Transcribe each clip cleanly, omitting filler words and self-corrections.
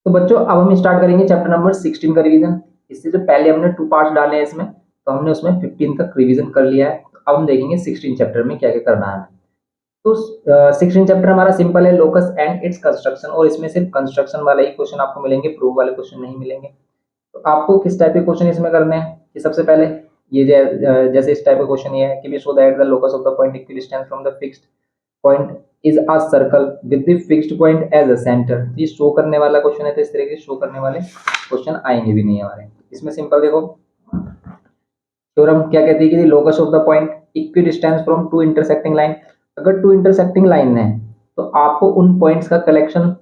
तो बच्चों अब हम स्टार्ट करेंगे चैप्टर नंबर 16 का रिवीजन। इससे जो पहले हमने 2 पार्ट्स डाले हैं इसमें, तो हमने उसमें 15 तक रिवीजन कर लिया है। तो अब हम देखेंगे 16 चैप्टर में क्या क्या करना है। तो 16 चैप्टर हमारा सिंपल है, लोकस एंड इट्स कंस्ट्रक्शन, और इसमें सिर्फ कंस्ट्रक्शन वाले ही क्वेश्चन आपको मिलेंगे, प्रूफ वाले क्वेश्चन नहीं मिलेंगे। तो आपको किस टाइप के क्वेश्चन इसमें करने हैं कि सबसे पहले ये जैसे इस टाइप का क्वेश्चन ये है कि show that the locus of the point equidistance from the fixed point is a circle with the fixed point as a centre. ये शो करने वाला क्वेश्चन है, तो इस तरह के शो करने वाले क्वेश्चन आएंगे भी नहीं हमारे इसमें। सिंपल देखो, थ्योरम क्या कहती है कि locus of the point equidistance from two intersecting line. अगर टू इंटरसेक्टिंग लाइन है तो आपको उन पॉइंट्स का कलेक्शन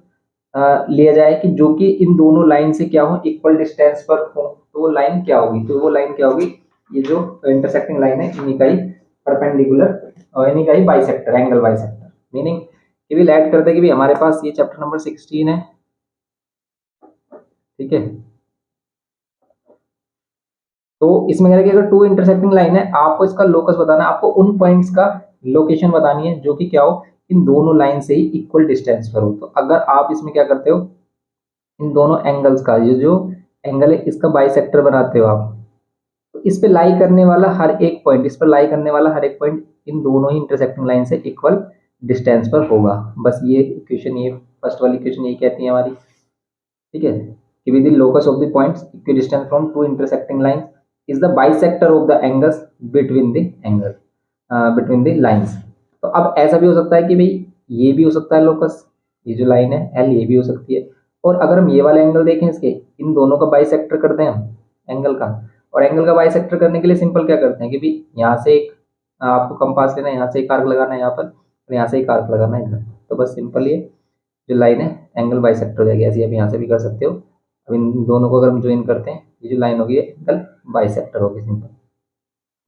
लिया जाए कि जो कि इन दोनों लाइन से क्या हो, इक्वल डिस्टेंस पर हो। तो वो लाइन क्या होगी, तो वो लाइन क्या होगी, ये जो इंटरसेक्टिंग लाइन है इन्हीं का ही परपेंडिकुलर और इन्हीं का ही बाइसेक्टर, एंगल बाइसेक्टर। मीनिंग कि भी ऐड करते हैं कि भी हमारे पास ये चैप्टर नंबर 16 है, ठीक है। तो इसमें कह रहा है कि अगर टू इंटरसेक्टिंग लाइन है, आपको इसका लोकस बताना है, आपको उन पॉइंट्स का लोकेशन बतानी है जो कि क्या हो, इन दोनों लाइन से ही इक्वल डिस्टेंस पर हो। तो अगर आप इसमें क्या करते हो, इन दोनों एंगल्स का ये जो एंगल है इसका बाइसेक्टर बनाते हो आप, तो इस पे लाई करने वाला हर एक पॉइंट, इस पर लाई करने वाला हर एक पॉइंट इन दोनों ही इंटरसेक्टिंग लाइन से इक्वल डिस्टेंस पर होगा। बस ये इक्वेशन, ये फर्स्ट वाली इक्वेशन यही कहती है हमारी, ठीक है, कि with the locus of the points equidistance from two intersecting lines is the bisector of the angles between the angle, between the lines. तो अब ऐसा भी हो सकता है कि भाई ये भी हो सकता है लोकस, ये जो लाइन है एल, ये भी हो सकती है। और अगर हम ये वाला एंगल देखें इसके, इन दोनों का बाइसेक्टर करते हैं हम एंगल का, और एंगल का बाइसेक्टर करने के लिए सिंपल क्या करते हैं कि भाई यहाँ से एक आपको कंपास लेना है, यहाँ से एक आर्क लगाना है यहाँ पर, और यहाँ से एक आर्क लगाना है इधर। तो बस सिंपल ये जो लाइन है एंगल बाइसेक्टर हो जाएगी। ऐसे आप यहाँ से भी कर सकते हो। अब इन दोनों को अगर हम ज्वाइन करते हैं, ये जो लाइन होगी एंगल बाइसेक्टर होगी सिंपल।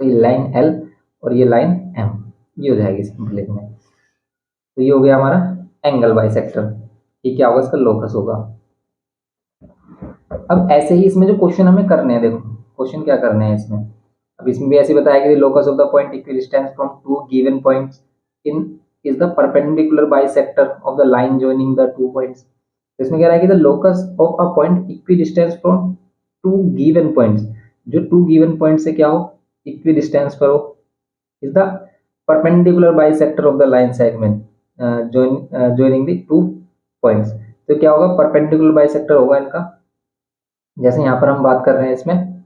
तो ये लाइन एल और ये लाइन एम, ये हो जाएगी सिंपल इसमें। तो ये हो गया हमारा एंगल बाइसेक्टर, ये क्या होगा, इसका लोकस होगा। अब ऐसे ही इसमें जो क्वेश्चन हमें करने हैं, देखो क्वेश्चन क्या करने हैं इसमें। अब इसमें भी ऐसे बताया कि locus of the point equidistance from two given points in is the perpendicular bisector of the line joining the two points. इसमें कह रहा है कि the locus of a point equidistance from two given points, जो two given point से क्या हो, equidistance पर हो, is the perpendicular bisector of the line segment joining the two points। तो क्या होगा, परपेंडिकुलर बाइसेक्टर होगा इनका। जैसे यहाँ पर हम बात कर रहे हैं इसमें,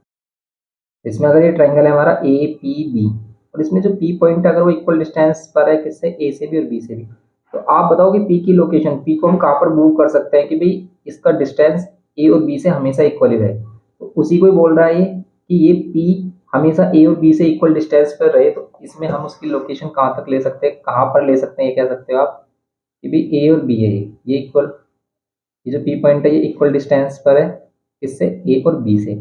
इसमें अगर ये ट्रायंगल है हमारा ए पी बी, और इसमें जो पी पॉइंट है अगर वो इक्वल डिस्टेंस पर है किससे, ए से भी और बी से भी, तो आप बताओ कि पी की लोकेशन, पी को हम कहाँ पर मूव कर सकते हैं कि भाई इसका डिस्टेंस ए और बी से हमेशा इक्वल ही रहे। तो उसी को ही बोल रहा है ये कि ये पी हमेशा ए और बी से इक्वल डिस्टेंस पर रहे। तो इसमें हम उसकी लोकेशन कहाँ तक ले सकते हैं, कहाँ पर ले सकते हैं, ये कह सकते हो आप कि भाई ए और बी है, ये इक्वल, ये जो पी पॉइंट है ये इक्वल डिस्टेंस पर है किससे, ए और बी से।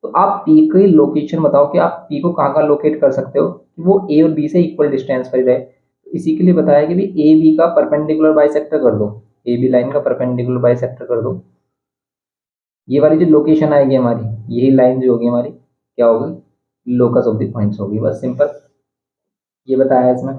तो आप पी की लोकेशन बताओ कि आप पी को कहाँ कहाँ लोकेट कर सकते हो कि वो ए और बी से इक्वल डिस्टेंस पर रहे। तो इसी के लिए बताया कि भी ए बी का परपेंडिकुलर बाइसेक्टर कर दो, ए बी लाइन का परपेंडिकुलर बाइसेक्टर कर दो। ये वाली जो लोकेशन आएगी हमारी, यही लाइन जो होगी हमारी क्या होगी, लोकस ऑफ द पॉइंट्स होगी। बस सिंपल ये बताया है इसमें।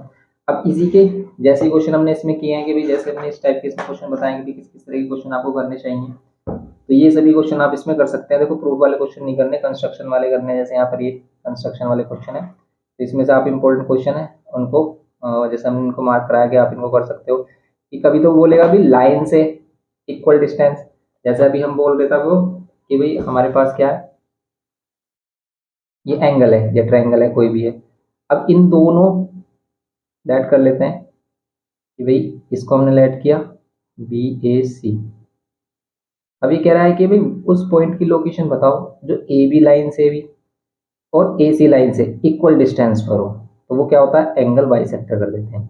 अब इसी के जैसे क्वेश्चन हमने इसमें किए हैं कि भाई जैसे हमने इस टाइप के इसमें क्वेश्चन बताएंगे कि किस किस तरह के क्वेश्चन आपको करने चाहिए, तो ये सभी क्वेश्चन आप इसमें कर सकते हैं। देखो प्रूफ वाले क्वेश्चन नहीं करने, कंस्ट्रक्शन वाले करने हैं। जैसे यहाँ पर ये कंस्ट्रक्शन वाले क्वेश्चन है, तो इसमें से आप इंपॉर्टेंट क्वेश्चन है उनको जैसे हमने इनको मार्क कराया कि आप इनको कर सकते हो। कि कभी तो बोलेगा भी लाइन से इक्वल डिस्टेंस, जैसे अभी हम बोल रहे थे वो कि भाई हमारे पास क्या है, ये एंगल है या ट्रायंगल है कोई भी है। अब इन दोनों लेट कर लेते हैं कि भाई इसको हमने लेट किया बी ए सी। अभी कह रहा है कि भाई उस पॉइंट की लोकेशन बताओ जो ए बी लाइन से भी और ए सी लाइन से इक्वल डिस्टेंस पर हो। तो वो क्या होता है, एंगल बाइसेक्टर कर देते हैं,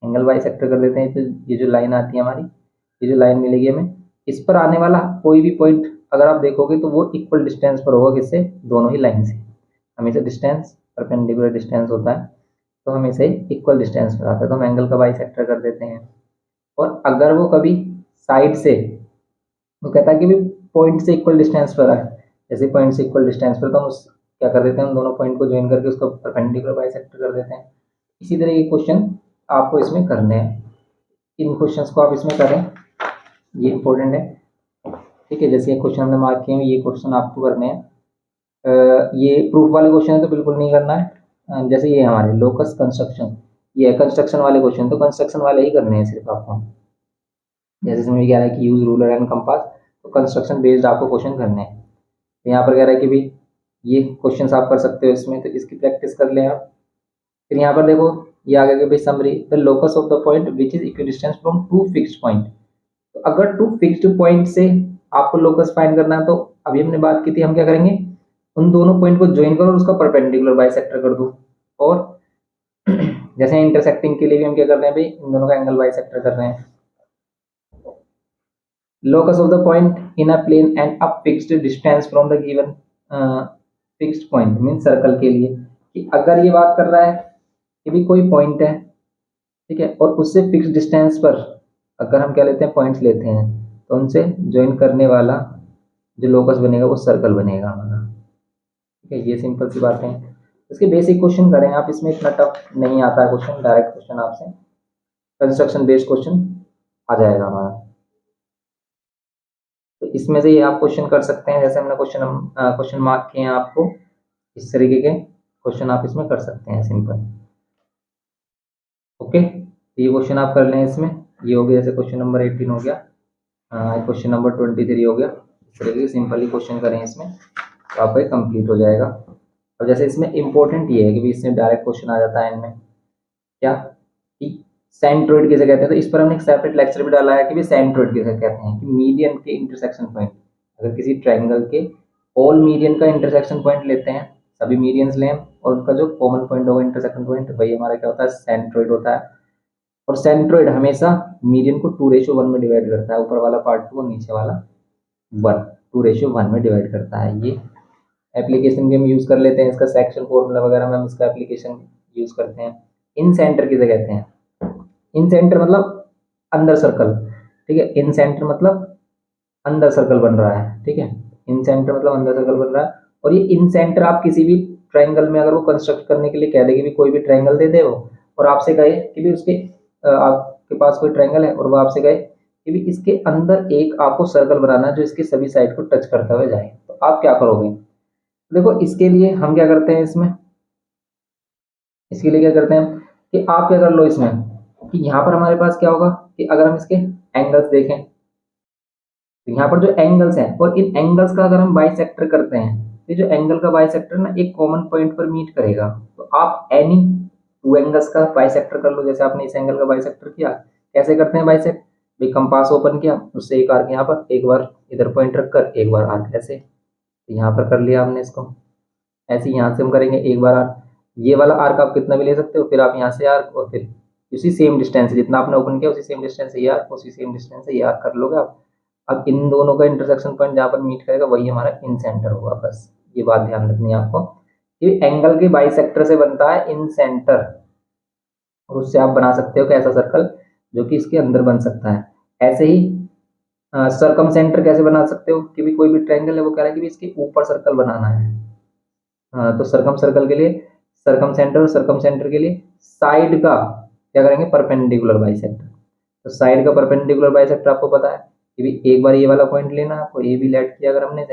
एंगल बाइसेक्टर कर देते हैं। तो ये जो लाइन आती है हमारी, ये जो लाइन मिलेगी हमें, इस पर आने वाला कोई भी पॉइंट अगर आप देखोगे तो वो इक्वल डिस्टेंस पर होगा किससे, दोनों ही लाइन से। हमेशा डिस्टेंस परपेंडिकुलर डिस्टेंस होता है, तो हमेशा इक्वल डिस्टेंस पर आता है, तो हम एंगल का बाइसेक्टर कर देते हैं। और अगर वो कभी साइड से, वो कहता है कि भी पॉइंट से इक्वल डिस्टेंस पर है, जैसे पॉइंट से इक्वल डिस्टेंस पर, तो हम उस क्या कर देते हैं, हम दोनों पॉइंट को ज्वाइन करके उसको परपेंडिकुलर बाइसेक्टर कर देते हैं। इसी तरह के क्वेश्चन आपको इसमें करने हैं, इन क्वेश्चंस को आप इसमें करें, ये इंपॉर्टेंट है। ठीक है, जैसे ये क्वेश्चन हमने मार्क किए हैं, ये क्वेश्चन आपको करने हैं। ये प्रूफ वाले क्वेश्चन है तो बिल्कुल नहीं करना है। जैसे ये हमारे लोकस कंस्ट्रक्शन, ये कंस्ट्रक्शन वाले क्वेश्चन, तो कंस्ट्रक्शन वाले ही करने हैं सिर्फ आपको। जैसे इसमें भी कह रहा है कि यूज रूलर एंड कंपास, तो कंस्ट्रक्शन बेस्ड आपको क्वेश्चन करने हैं। तो यहाँ पर कह रहा है कि भाई ये क्वेश्चन आप कर सकते हो इसमें, तो इसकी प्रैक्टिस कर लें आप। फिर यहाँ पर देखो ये आगे के भाई summary, the locus of the point which is equidistance from two fixed point. तो अगर टू फिक्स्ड पॉइंट से आपको लोकस फाइंड करना है, तो अभी हमने बात की थी, हम क्या करेंगे, उन दोनों पॉइंट को ज्वाइन करो और उसका परपेंडिकुलर बाइसेक्टर कर दो। और जैसे इंटरसेक्टिंग के लिए भी हम क्या कर रहे हैं भाई, इन दोनों का एंगल बाइसेक्टर कर रहे हैं। locus of the point in a plane and a fixed distance from the given fixed point mean circle के लिए, कि अगर ये बात कर रहा है कि भी कोई पॉइंट है, ठीक है, और उससे फिक्स डिस्टेंस पर अगर हम क्या लेते हैं, पॉइंट्स लेते हैं, तो उनसे ज्वाइन करने वाला जो लोकस बनेगा वो सर्कल बनेगा हमारा। ठीक है, ये सिंपल सी बात है। इसके बेसिक क्वेश्चन करें आप, इसमें इतना टफ नहीं आता है क्वेश्चन, डायरेक्ट क्वेश्चन आपसे कंस्ट्रक्शन बेस्ड क्वेश्चन आ जाएगा हमारा। तो इसमें से ये आप क्वेश्चन कर सकते हैं, जैसे हमने क्वेश्चन मार्क किए हैं आपको, इस तरीके के क्वेश्चन आप इसमें कर सकते हैं सिंपल। ओके, तो ये क्वेश्चन आप कर लें इसमें, ये हो गया, जैसे क्वेश्चन नंबर 18 हो गया, क्वेश्चन नंबर 23 हो गया। इस तरीके से सिंपली क्वेश्चन करें इसमें, तो आपका कंप्लीट हो जाएगा। और जैसे इसमें इंपॉर्टेंट ये है कि इसमें डायरेक्ट क्वेश्चन आ जाता है इनमें, क्या कि सेंट्रोइड किसे कहते हैं, तो इस पर हमने एक सेपरेट लेक्चर भी डाला है कि भी सेंट्रोइड किसे कहते हैं, कि मीडियन के इंटरसेक्शन पॉइंट। अगर किसी ट्रायंगल के ऑल मीडियन का इंटरसेक्शन पॉइंट लेते हैं, सभी मीडियंस लें और उनका जो कॉमन पॉइंट होगा इंटरसेक्शन पॉइंट, वही हमारा क्या होता है, सेंट्रोइड होता है। और सेंट्रोइड हमेशा मीडियन को 2:1 में डिवाइड करता है, ऊपर वाला पार्ट 2 और नीचे वाला 1, 2:1 में डिवाइड करता है। ये एप्लीकेशन भी हम यूज कर लेते हैं, इसका सेक्शन फॉर्मूला वगैरह में हम इसका एप्लीकेशन यूज करते हैं। इन सेंटर किसे कहते हैं, इन सेंटर मतलब अंदर सर्कल, ठीक है, इन सेंटर मतलब अंदर सर्कल बन रहा है, ठीक है, इन सेंटर मतलब अंदर सर्कल बन रहा है। और ये इन सेंटर आप किसी भी ट्रायंगल में अगर वो कंस्ट्रक्ट करने के लिए कह दे कि भी कोई भी ट्रायंगल दे दे वो, और आपसे कहे कि भी उसके आपके पास कोई ट्रायंगल है और वो आपसे कहे कि भी इसके अंदर एक आपको सर्कल बनाना है जो इसकी सभी साइड को टच करता हुआ जाए, तो आप क्या करोगे। देखो इसके लिए हम क्या करते हैं इसमें, इसके लिए क्या करते हैं कि आप क्या कर लो इसमें, कि यहाँ पर हमारे पास क्या होगा कि अगर हम इसके एंगल्स देखें, तो यहाँ पर जो एंगल्स हैं और इन एंगल्स का अगर हम बाइसेक्टर करते हैं, तो जो एंगल का बाइसेक्टर ना एक कॉमन पॉइंट पर मीट करेगा, तो आप एनी टू एंगल्स का बाइसेक्टर कर लो। जैसे आपने इस एंगल का बाइसेक्टर किया, कैसे करते हैं बाइसेक्ट, भाई कंपास ओपन किया, उससे एक आर्क यहाँ पर, एक बार इधर पॉइंट रखकर एक बार आर्क ऐसे, तो यहाँ पर कर लिया हमने इसको। ऐसे यहाँ से हम करेंगे एक बार आर्क, ये वाला आर्क आप कितना भी ले सकते हो, फिर आप यहाँ से आर्क, और फिर उसी सेम डिस्टेंस जितना आपने ओपन किया उसी सेम डिस्टेंस से ये आर्क, उसी सेम डिस्टेंस से ये आर्क कर लोगे आप। अब इन दोनों का इंटरसेक्शन पॉइंट जहाँ पर मीट करेगा वही हमारा इन सेंटर होगा। बस ये बात ध्यान रखनी है आपको, ये एंगल के बाइसेक्टर से बनता है इन सेंटर, और उससे आप बना सकते हो कि ऐसा सर्कल जो कि इसके अंदर बन सकता है। ऐसे ही सरकम सेंटर कैसे बना सकते हो, कि भी कोई भी ट्रायंगल है वो कह रहा है कि भी इसके ऊपर सर्कल बनाना है, तो सरकम सर्कल के लिए सरकम सेंटर, और सरकम सेंटर के लिए साइड का क्या करेंगे, परपेंडिकुलर बाइसेक्टर। तो साइड का परपेंडिकुलर बाइसेक्टर आपको पता है कि भी एक बार ये वाला पॉइंट लेना है आपको, ए बी लेट किया अगर हमने,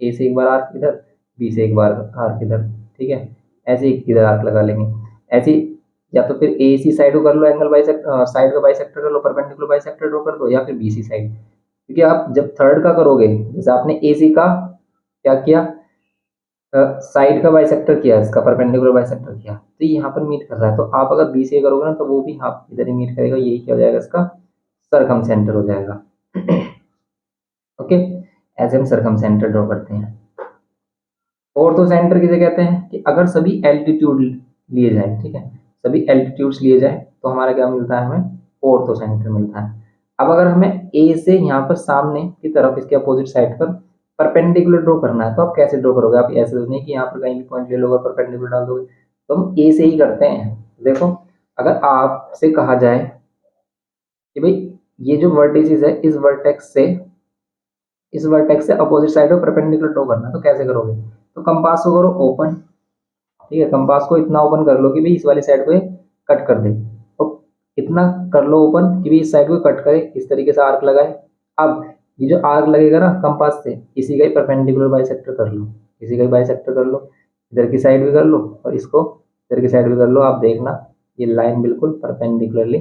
ए से एक बार आर्क इधर, बी से एक बार आर्क इधर, ठीक है, ऐसे ही इधर आर्क लगा लेंगे। ऐसे या तो फिर ए सी साइड को कर लो एंगल बाइसेक्टर, साइड का बाइसेक्टर कर लो, परपेंडिकुलर बाइसेक्टर ड्रॉ कर दो, या फिर बी सी साइड, क्योंकि आप जब थर्ड का करोगे, जैसे आपने ए सी का क्या किया, साइड का बाइसेक्टर किया, इसका परपेंडिकुलर बाइसेक्टर किया, तो यहाँ पर मीट कर रहा है, तो आप अगर बी से करोगे ना तो वो भी आप इधर ही मीट करेगा, यही क्या हो जाएगा, इसका सरकम सेंटर हो जाएगा। ओके, ऐसे हम सरकम सेंटर ड्रॉ करते हैं। ऑर्थो सेंटर किसे कहते हैं, कि अगर सभी एल्टीट्यूड लिए जाए, ठीक है, सभी एल्टीट्यूड्स लिए जाए तो हमारा क्या मिलता है, हमें ऑर्थो सेंटर मिलता है। अब अगर हमें ए से यहाँ पर सामने की तरफ इसके अपोजिट साइड पर परपेंडिकुलर ड्रॉ करना है, तो आप कैसे ड्रॉ करोगे, आप ऐसे तो नहीं कि यहाँ पर कहीं भी पॉइंट ले लोगे परपेंडिकुलर डाल दोगे, तो हम ए से ही करते हैं। देखो अगर आपसे कहा जाए कि भाई ये जो वर्टिसेस है, इस वर्टेक्स से अपोजिट साइड में परपेंडिकुलर ड्रॉ करना है, तो कैसे करोगे, तो कंपास को करो ओपन, ठीक है, कंपास को इतना ओपन कर लो कि भाई इस वाली साइड को कट कर दे, तो इतना कर लो ओपन कि भी इस साइड को कट करे, इस तरीके से आर्क लगाए। अब ये जो आर्क लगेगा ना कंपास से, इसी का ही परपेंडिकुलर बाइसेक्टर कर लो, इसी का ही बाइसेक्टर कर लो, इधर की साइड भी कर लो और इसको इधर की साइड भी कर लो। आप देखना ये लाइन बिल्कुल परपेंडिकुलरली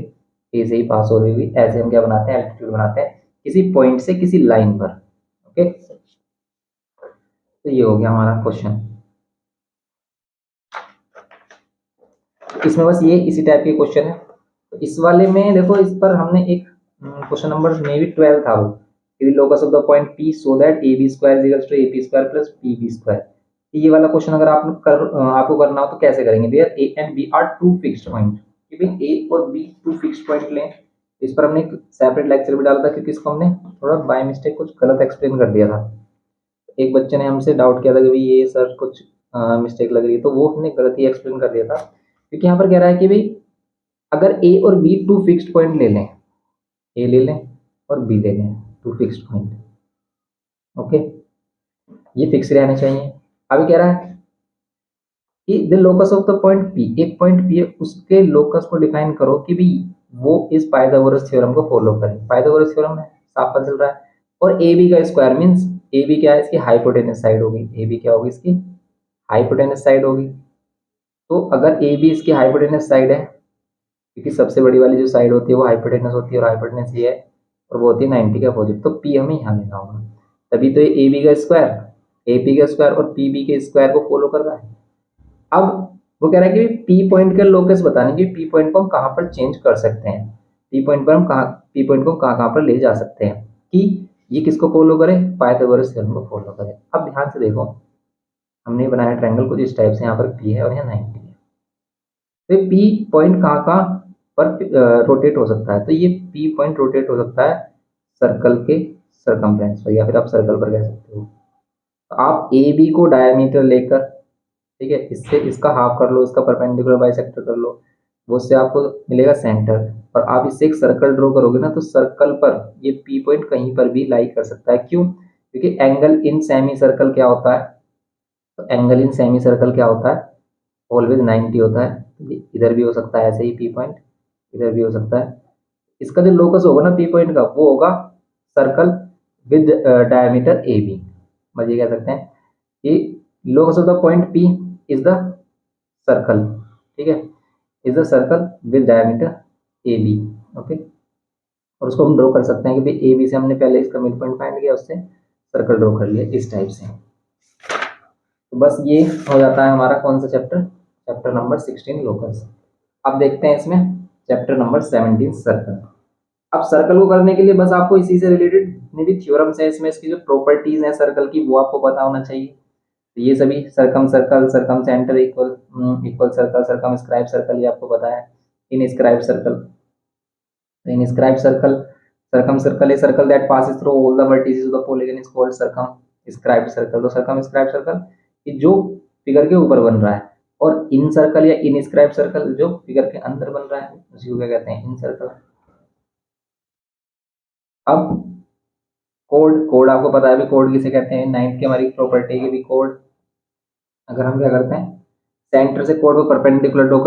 ए से ही पास हो रही होगी। ऐसे हम क्या बनाते हैं, एल्टीट्यूड बनाते हैं किसी पॉइंट से किसी लाइन पर। ओके, तो ये हो गया हमारा क्वेश्चन। इसमें बस ये इसी टाइप के क्वेश्चन है। तो इस वाले में देखो, इस पर हमने एक क्वेश्चन नंबर मे बी 12 था वो, locus of the point P so that A B square is equal to A P square plus P B square. ये वाला क्वेश्चन अगर आपको करना हो तो कैसे करेंगे, there A and B are two fixed point, कि भाई ए और बी टू फिक्स्ड पॉइंट लें। इस पर हमने एक सेपरेट लेक्चर भी डाला था, क्योंकि इसको हमने थोड़ा बाय मिस्टेक कुछ गलत एक्सप्लेन कर दिया था। एक बच्चे ने हमसे डाउट किया था कि भाई ये सर कुछ मिस्टेक लग रही है, तो वो हमने गलत ही एक्सप्लेन कर दिया था। क्योंकि यहाँ पर कह रहा है कि भाई अगर ए और बी टू फिक्स्ड पॉइंट ले लें, ए ले लें और बी ले लें, टू फिक्स्ड पॉइंट, ओके, ये फिक्स रहने चाहिए। अभी कह रहा है कि the locus of the point P, एक पॉइंट पी है उसके लोकस को डिफाइन करो कि भाई वो इस पाइथागोरस थ्योरम को फॉलो करे। पाइथागोरस थ्योरम है, साफ पता चल रहा है। और ए बी का स्क्वायर मीन्स ए बी क्या है, इसकी हाइपोटेनस साइड होगी, ए बी क्या होगी, इसकी हाइपोटेनस साइड होगी। तो अगर ए बी इसकी हाइपोटेनस साइड है, क्योंकि सबसे बड़ी वाली जो साइड होती है वो हाइपोटेनस होती है, और हाइपोटेनस ये है और वो होती है 90 के अपोजिट, तो पी हमें यहाँ लेना होगा। तभी तो ये ए बी का स्क्वायर, ए पी का स्क्वायर और पी बी के स्क्वायर को फॉलो कर रहा है। अब वो कह रहा है कि पी पॉइंट के लोकस बताने की, पी पॉइंट को हम कहाँ पर चेंज कर सकते हैं, पी पॉइंट पर हम कहाँ, पी पॉइंट को कहाँ कहाँ पर ले जा सकते हैं कि ये किसको फॉलो करे, पाइथागोरस थ्योरम को फॉलो करे। अब ध्यान से देखो, हमने बनाया ट्रायंगल कुछ इस टाइप से, यहाँ पर पी है और यहाँ 90 है। तो पी पॉइंट कहाँ कहाँ पर रोटेट हो सकता है, तो ये पी पॉइंट रोटेट हो सकता है सर्कल के सरकमफ्रेंस पर, या फिर आप सर्कल पर कह सकते हो। तो आप ए बी को डायमीटर लेकर, ठीक है, इससे इसका हाफ कर लो, इसका परपेंडिकुलर बाइसेक्टर कर लो, वो उससे आपको मिलेगा सेंटर। और आप इससे एक सर्कल ड्रॉ करोगे ना, तो सर्कल पर ये पी पॉइंट कहीं पर भी लाई कर सकता है। क्यों, क्योंकि एंगल इन सेमी सर्कल क्या होता है, तो एंगल इन सेमी सर्कल क्या होता है, ऑलवेज 90 होता है। इधर भी हो सकता है ऐसे ही पी पॉइंट, इधर भी हो सकता है। इसका जो लोकस होगा ना पी पॉइंट का, वो होगा circle with diameter A B. मतलब ये कह सकते हैं कि locus of the point P is the circle, ठीक है, is the circle with diameter A B, okay. और उसको हम ड्रॉ कर सकते हैं कि भाई ए बी से हमने पहले इसका मिड पॉइंट फाइंड किया, उससे सर्कल ड्रॉ कर लिया इस टाइप से। तो बस ये हो जाता है हमारा कौन सा चैप्टर, चैप्टर नंबर 16 लोकस। अब देखते हैं इसमें चैप्टर नंबर 17 सर्कल। अब सर्कल को करने के लिए बस आपको इसी से रिलेटेड जितनी भी थ्योरम्स है इसमें, इसकी जो प्रॉपर्टीज है सर्कल की, वो आपको पता होना चाहिए। तो ये सभी circumcircle, circumcentre, equal equal circle, circumscribe circle, ये आपको पता है। Inscribe circle, inscribe circle, circumcircle a circle that passes through all the vertices of the polygon is called circumscribe circle. तो circumscribe circle कि जो figure के ऊपर बन रहा है, और इन सर्कल या इन स्क्राइब सर्कल जो फिगर के अंदर बन रहा है, उसी को क्या कहते हैं, इन सर्कल। अब कोड, कोड आपको पता है भी कोड किसे कहते हैं, नाइन्थ की हमारी प्रॉपर्टी की भी कोड। अगर हम क्या करते हैं, सेंटर से कोड को परपेंडिकुलर ड्रॉ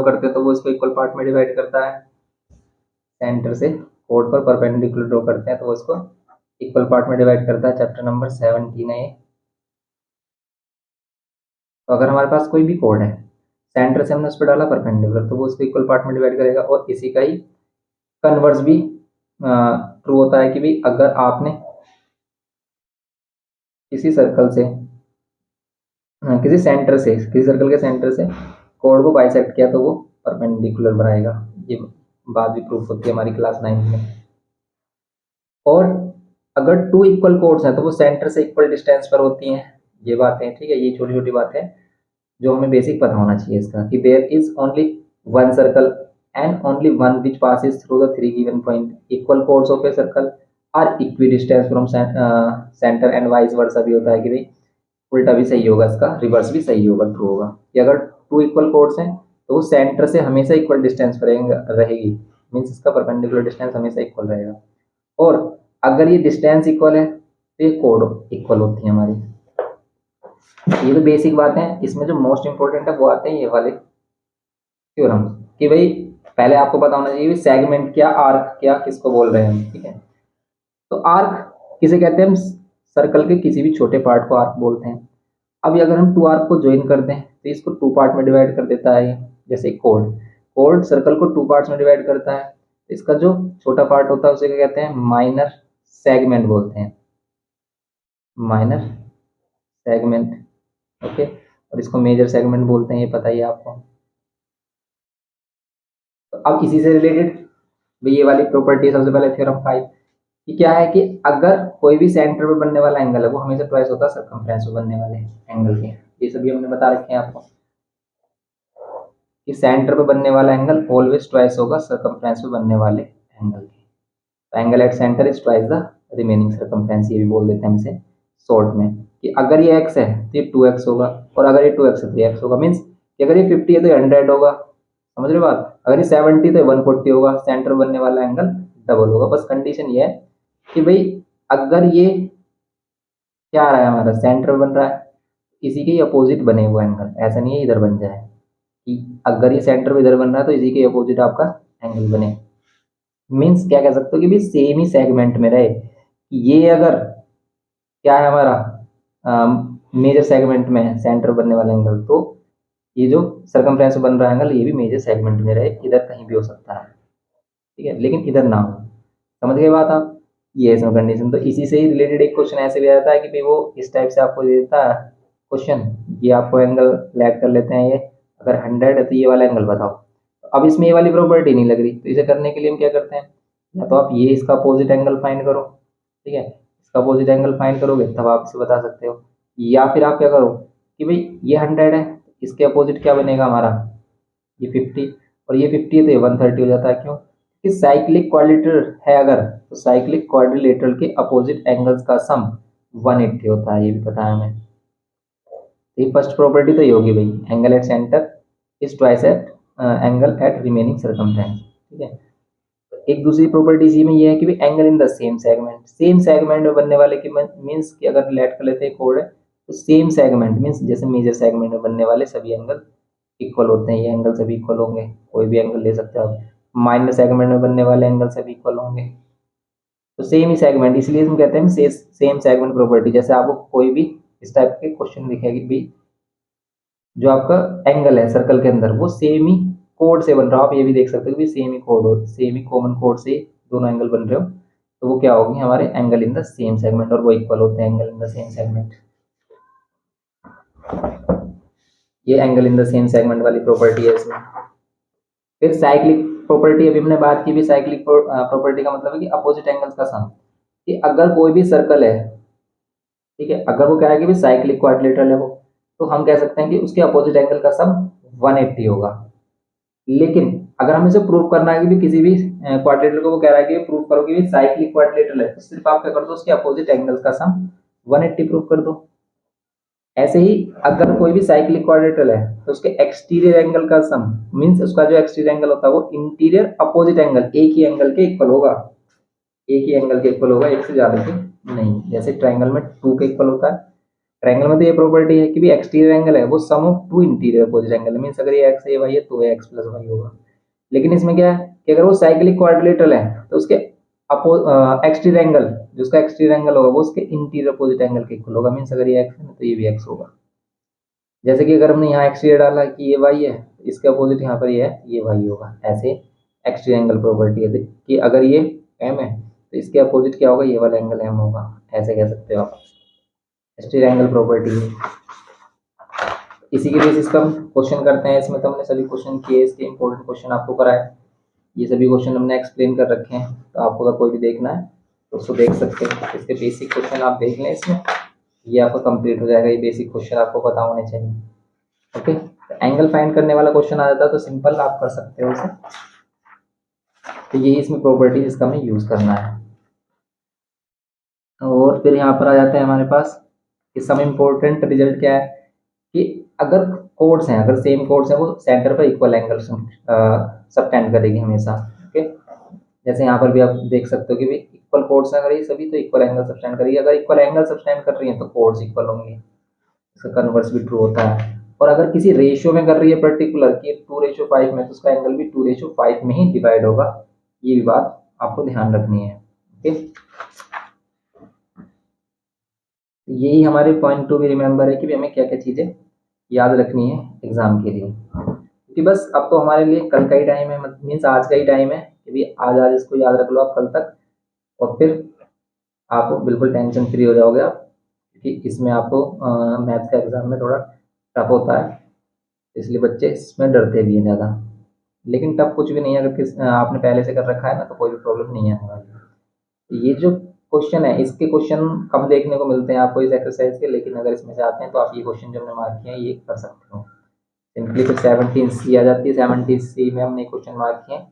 करते हैं, तो वो इसको इक्वल पार्ट में डिवाइड करता है। सेंटर से कोड पर परपेंडिकुलर ड्रॉ करते हैं तो वो इसको इक्वल पार्ट में डिवाइड करता है। चैप्टर नंबर 17 है ये। तो अगर हमारे पास कोई भी कोड है, सेंटर से हमने उस पर डाला परपेंडिकुलर, तो वो उसको इक्वल पार्ट में डिवाइड करेगा। और इसी का ही कन्वर्स भी ट्रू होता है कि भाई अगर आपने किसी सर्कल से, किसी सेंटर से, किसी सर्कल के सेंटर से कोड को बाइसेक्ट किया, तो वो परपेंडिकुलर बनाएगा। ये बात भी प्रूफ होती है हमारी क्लास 9 में। और अगर टू इक्वल कोड्स हैं तो वो सेंटर से इक्वल डिस्टेंस पर होती हैं। ये बातें, ठीक है, ये छोटी छोटी बातें जो हमें बेसिक पता होना चाहिए इसका, कि there is only one circle and only one which passes through the three given point, equal chords of a circle are equidistance from centre and vice versa भी होता है कि भाई उल्टा भी सही होगा इसका, रिवर्स भी सही होगा, ट्रू होगा कि अगर टू इक्वल कोड्स हैं तो वो सेंटर से हमेशा इक्वल डिस्टेंस पर रहेगी, मीन्स इसका परपेंडिकुलर डिस्टेंस हमेशा इक्वल रहेगा। और अगर ये डिस्टेंस इक्वल है तो ये कोड इक्वल होती है हमारी। ये तो बेसिक बात है। इसमें जो मोस्ट इंपॉर्टेंट है वो आते हैं ये वाले थ्योरम, कि भाई पहले आपको पता होना चाहिए सेगमेंट क्या, आर्क क्या, किसको बोल रहे हैं हम, ठीक है। तो आर्क किसे कहते हैं हम, सर्कल के किसी भी छोटे पार्ट को आर्क बोलते हैं। अब ये अगर हम टू आर्क को ज्वाइन कर दें तो इसको टू पार्ट में डिवाइड कर देता है ये। जैसे कोड, कोड सर्कल को टू पार्ट्स में डिवाइड करता है, इसका जो छोटा पार्ट होता है उसे क्या कहते हैं, माइनर सेगमेंट बोलते हैं, माइनर सेगमेंट। ओके, और इसको मेजर सेगमेंट बोलते हैं, ये पता ही है आपको। तो अब इसी से रिलेटेड ये वाली प्रॉपर्टी, सबसे पहले थ्योरम 5 कि क्या है कि अगर कोई भी सेंटर पे बनने वाला एंगल है वो हमेशा ट्वाइस होता है सर्कमफ्रेंस पे बनने वाले एंगल के। ये सभी हमने बता रखे हैं आपको कि सेंटर पे बनने वाला एंगल ऑलवेज ट्वाइस होगा सर्कमफ्रेंस पे बनने वाले एंगल के। तो angle at centre is twice the remaining circumference, ये भी बोल देते हैं हम इसे शॉर्ट में कि अगर ये x है तो ये 2x होगा, और अगर ये 2x है तो ये x होगा। मीन्स कि अगर ये 50 है तो ये 100 होगा, समझ रहे हो बात। अगर ये 70 तो ये 140 होगा, सेंटर बनने वाला एंगल डबल होगा। बस कंडीशन ये है कि भाई अगर ये क्या आ रहा है, हमारा सेंटर बन रहा है, इसी के अपोजिट बने वो एंगल, ऐसा नहीं है इधर बन जाए कि अगर ये सेंटर इधर बन रहा है तो इसी के अपोजिट आपका एंगल बने। मीन्स क्या कह सकते हो कि भाई सेम ही सेगमेंट में रहे। ये अगर क्या है हमारा मेजर सेगमेंट में है सेंटर बनने वाला एंगल, तो ये जो सर्कमफ्रेंस बन रहा है एंगल ये भी मेजर सेगमेंट में रहे, इधर कहीं भी हो सकता है, ठीक है, लेकिन इधर ना हो। समझ गए बात आप, ये इसमें कंडीशन। तो इसी से ही रिलेटेड एक क्वेश्चन ऐसे भी आता है कि भाई वो इस टाइप से आपको दे देता है क्वेश्चन, ये आपको एंगल लेट कर लेते हैं, ये अगर 100 है तो ये वाला एंगल बताओ। तो अब इसमें ये वाली प्रॉपर्टी नहीं लग रही, तो इसे करने के लिए हम क्या करते हैं, या तो आप ये इसका अपोजिट एंगल फाइंड करो, ठीक है, इसका अपोजिट एंगल फाइंड करोगे तब आप इसे बता सकते हो, या फिर आप क्या करो कि भाई ये 100 है, इसके अपोजिट क्या बनेगा हमारा, ये 50, और ये 50 है तो ये 130 हो जाता है। क्यों कि साइक्लिक क्वाड्रिलेटरल है अगर, तो साइक्लिक क्वाड्रिलेटरल के अपोजिट एंगल्स का सम 180 होता है, ये भी पता है हमें। तो ये फर्स्ट प्रॉपर्टी तो ये होगी भाई, angle at centre is twice at angle at remaining circumference, ठीक है। एक दूसरी प्रॉपर्टी इसी में ये है कि भी angle in the same segment, same segment में बनने वाले की मीन्स कि अगर लेट कर लेते हैं कोड है तो सेम सेगमेंट मीन्स जैसे मेजर सेगमेंट में बनने वाले सभी एंगल इक्वल होते हैं, ये एंगल सभी इक्वल होंगे, कोई भी एंगल ले सकते हो आप। माइनर सेगमेंट में बनने वाले एंगल सभी इक्वल होंगे, तो सेम ही सेगमेंट, इसलिए हम कहते हैं सेम सेगमेंट प्रॉपर्टी। जैसे आपको कोई भी इस टाइप के क्वेश्चन दिखेगी भी, जो आपका एंगल है सर्कल के अंदर वो सेम ही कोड से बन रहा हो, आप ये भी देख सकते हो कि सेम ही कोड हो, सेम ही कॉमन कोड से दोनों एंगल बन रहे हो, तो वो क्या होगी हमारे angle in the same segment, और वो इक्वल होते हैं angle in the same segment. ये angle in the same segment वाली प्रॉपर्टी है इसमें। फिर साइक्लिक प्रॉपर्टी, अभी हमने बात की भी, साइक्लिक प्रॉपर्टी का मतलब है कि अपोजिट एंगल्स का सम, कि अगर कोई भी सर्कल है, ठीक है, अगर वो क्या है कि साइक्लिक क्वाड्रिलेटरल है वो, तो हम कह सकते हैं कि उसके अपोजिट एंगल का सम 180 होगा। लेकिन अगर हमें इसे प्रूव करना है कि भी किसी भी क्वाड्रिलेटरल को वो कह रहा है कि प्रूव करो कि साइक्लिक क्वाड्रिलेटरल है, तो सिर्फ आप क्या कर दो उसके अपोजिट एंगल्स का सम 180 प्रूव कर दो। ऐसे ही अगर कोई भी साइक्लिक क्वाड्रिलेटरल है तो उसके एक्सटीरियर एंगल का सम मींस उसका जो एक्सटीरियर एंगल होता है वो इंटीरियर अपोजिट एंगल एक ही एंगल के इक्वल होगा, एक ही एंगल के इक्वल होगा, एक से ज्यादा के नहीं। जैसे ट्रायंगल में 2 के इक्वल होता है, ट्रायंगल में तो ये प्रॉपर्टी है कि भी एक्सटीरियर एंगल है वो sum of 2 interior opposite angle, means अगर ये x है ये y है तो ये x प्लस y होगा। लेकिन इसमें क्या है कि अगर वो साइक्लिक क्वाड्रिलेटरल है तो उसके एक्सटीरियर एंगल, जो उसका एक्सटीरियर एंगल होगा वो उसके इंटीरियर अपोजिट एंगल के इक्वल होगा, मींस अगर ये x है तो ये भी x होगा। जैसे कि अगर हमने यहाँ एक्सटीरियर डाला कि ये y है, इसके अपोजिट यहाँ पर ये है, ये y होगा। ऐसे एक्सटीरियर एंगल प्रॉपर्टी है कि अगर ये m है तो इसके अपोजिट क्या होगा, ये वाला एंगल m होगा, ऐसे कह सकते हो आप, एक्सटीरियर एंगल प्रॉपर्टी है। इसी के बेसिस पर हम क्वेश्चन करते हैं, इसमें तो हमने सभी क्वेश्चन किए, इसके इंपॉर्टेंट क्वेश्चन आपको कराए, ये सभी क्वेश्चन हमने एक्सप्लेन कर रखे हैं, तो आपको अगर कोई भी देखना है तो उसको देख सकते हैं। इसके बेसिक क्वेश्चन आप देख लें इसमें, ये आपका कंप्लीट हो जाएगा, ये बेसिक क्वेश्चन आपको पता होने चाहिए। ओके, तो एंगल फाइंड करने वाला क्वेश्चन आ जाता है तो सिंपल आप कर सकते हो उसे, तो यही इसमें प्रॉपर्टी जिसका हमें यूज करना है। और फिर यहाँ पर आ जाते हैं हमारे पास कि सम इम्पोर्टेंट रिजल्ट क्या है कि अगर कोड्स हैं, अगर सेम कोड्स हैं वो सेंटर पर इक्वल एंगल सबटेंड करेगी हमेशा। ओके, जैसे यहाँ पर भी आप देख सकते हो कि इक्वल कोड्स अगर ये सभी तो इक्वल एंगल सबटेंड करेगी, अगर इक्वल एंगल सबटेंड कर रही है तो कोड्स इक्वल होंगे, इसका कन्वर्स भी ट्रू होता है। और अगर किसी रेशियो में कर रही है पर्टिकुलर की 2:5 में, तो उसका एंगल भी 2:5 में ही डिवाइड होगा, ये भी बात आपको ध्यान रखनी है। ओके, तो यही हमारे पॉइंट टू भी रिमेंबर है कि हमें क्या क्या चीज़ें याद रखनी है एग्जाम के लिए। क्योंकि बस अब तो हमारे लिए कल का ही टाइम है, मीन्स आज का ही टाइम है कि भी आज आज इसको याद रख लो आप कल तक, और फिर आप बिल्कुल टेंशन फ्री हो जाओगे आप, क्योंकि इसमें आपको मैथ्स का एग्जाम में थोड़ा टफ होता है, इसलिए बच्चे इसमें डरते भी हैं ज़्यादा। लेकिन टफ कुछ भी नहीं है, अगर आपने पहले से कर रखा है ना तो कोई भी प्रॉब्लम नहीं आने वाली। ये जो क्वेश्चन है इसके क्वेश्चन कम देखने को मिलते हैं आपको इस एक्सरसाइज के, लेकिन अगर इसमें से आते हैं तो आप ये क्वेश्चन जो हमने मार्क किए हैं ये कर सकते हो सिंपली। फिर 17C आ जाती है, 17C में हमने क्वेश्चन मार्क किए हैं,